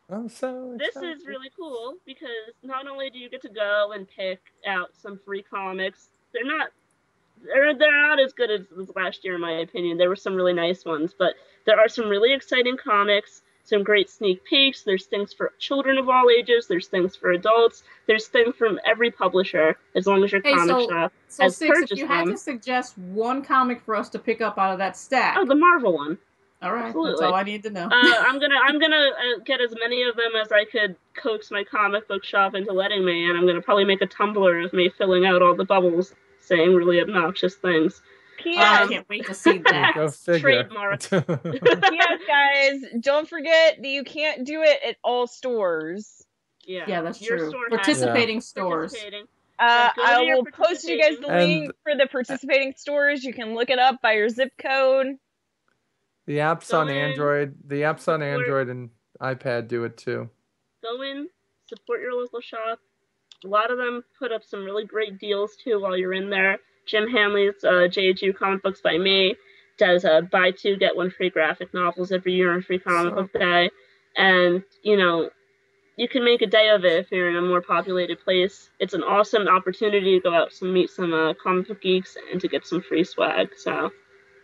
this is really cool because not only do you get to go and pick out some free comics, they're not as good as last year in my opinion. There were some really nice ones, but there are some really exciting comics, some great sneak peeks. There's things for children of all ages. There's things for adults. There's things from every publisher, as long as your comic shop has Six, purchased if you had to suggest one comic for us to pick up out of that stack. Oh, the Marvel one. All right, absolutely. That's all I need to know. I'm gonna get as many of them as I could coax my comic book shop into letting me, and I'm gonna probably make a Tumblr of me filling out all the bubbles, saying really obnoxious things. I can't wait to see that. Go figure. Trademark. Yes, guys, don't forget that you can't do it at all stores. Yeah, that's your true. store Participating stores. I will post you guys the link for the participating stores. You can look it up by your zip code. The apps on Android, and iPad do it too. Go in, support your local shop. A lot of them put up some really great deals too while you're in there. Jim Hanley's JHU Comic Books by Me does buy two get one free graphic novels every year on Free Comic Book Day, and you can make a day of it if you're in a more populated place. It's an awesome opportunity to go out and meet some comic book geeks and to get some free swag. So.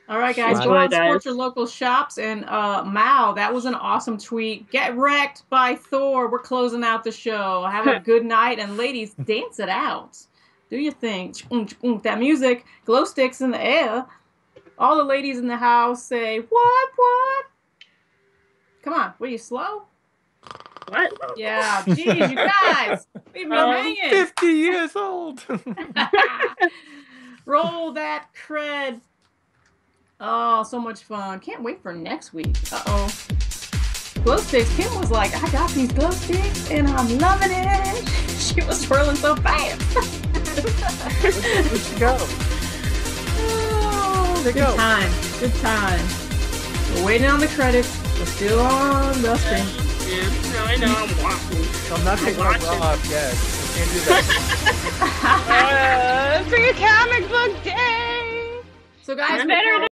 All right, guys, go out and support your local shops. And Mao, that was an awesome tweet. Get wrecked by Thor. We're closing out the show. Have a good night. And ladies, dance it out. Do your thing. That music, glow sticks in the air. All the ladies in the house say, what? Come on. Were you slow? What? Yeah, geez, you guys. Leave me hanging. 50 years old. Roll that cred. Oh, so much fun. Can't wait for next week. Uh-oh. Glow sticks. Kim was like, I got these glow sticks and I'm loving it. She was twirling so fast. Where'd she go? Oh, good time. Good time. We're waiting on the credits. We're still on the screen. Yeah, no, I know. I'm watching. I'm not taking my bra off yet. I can't do that. Free Comic Book Day! So guys, better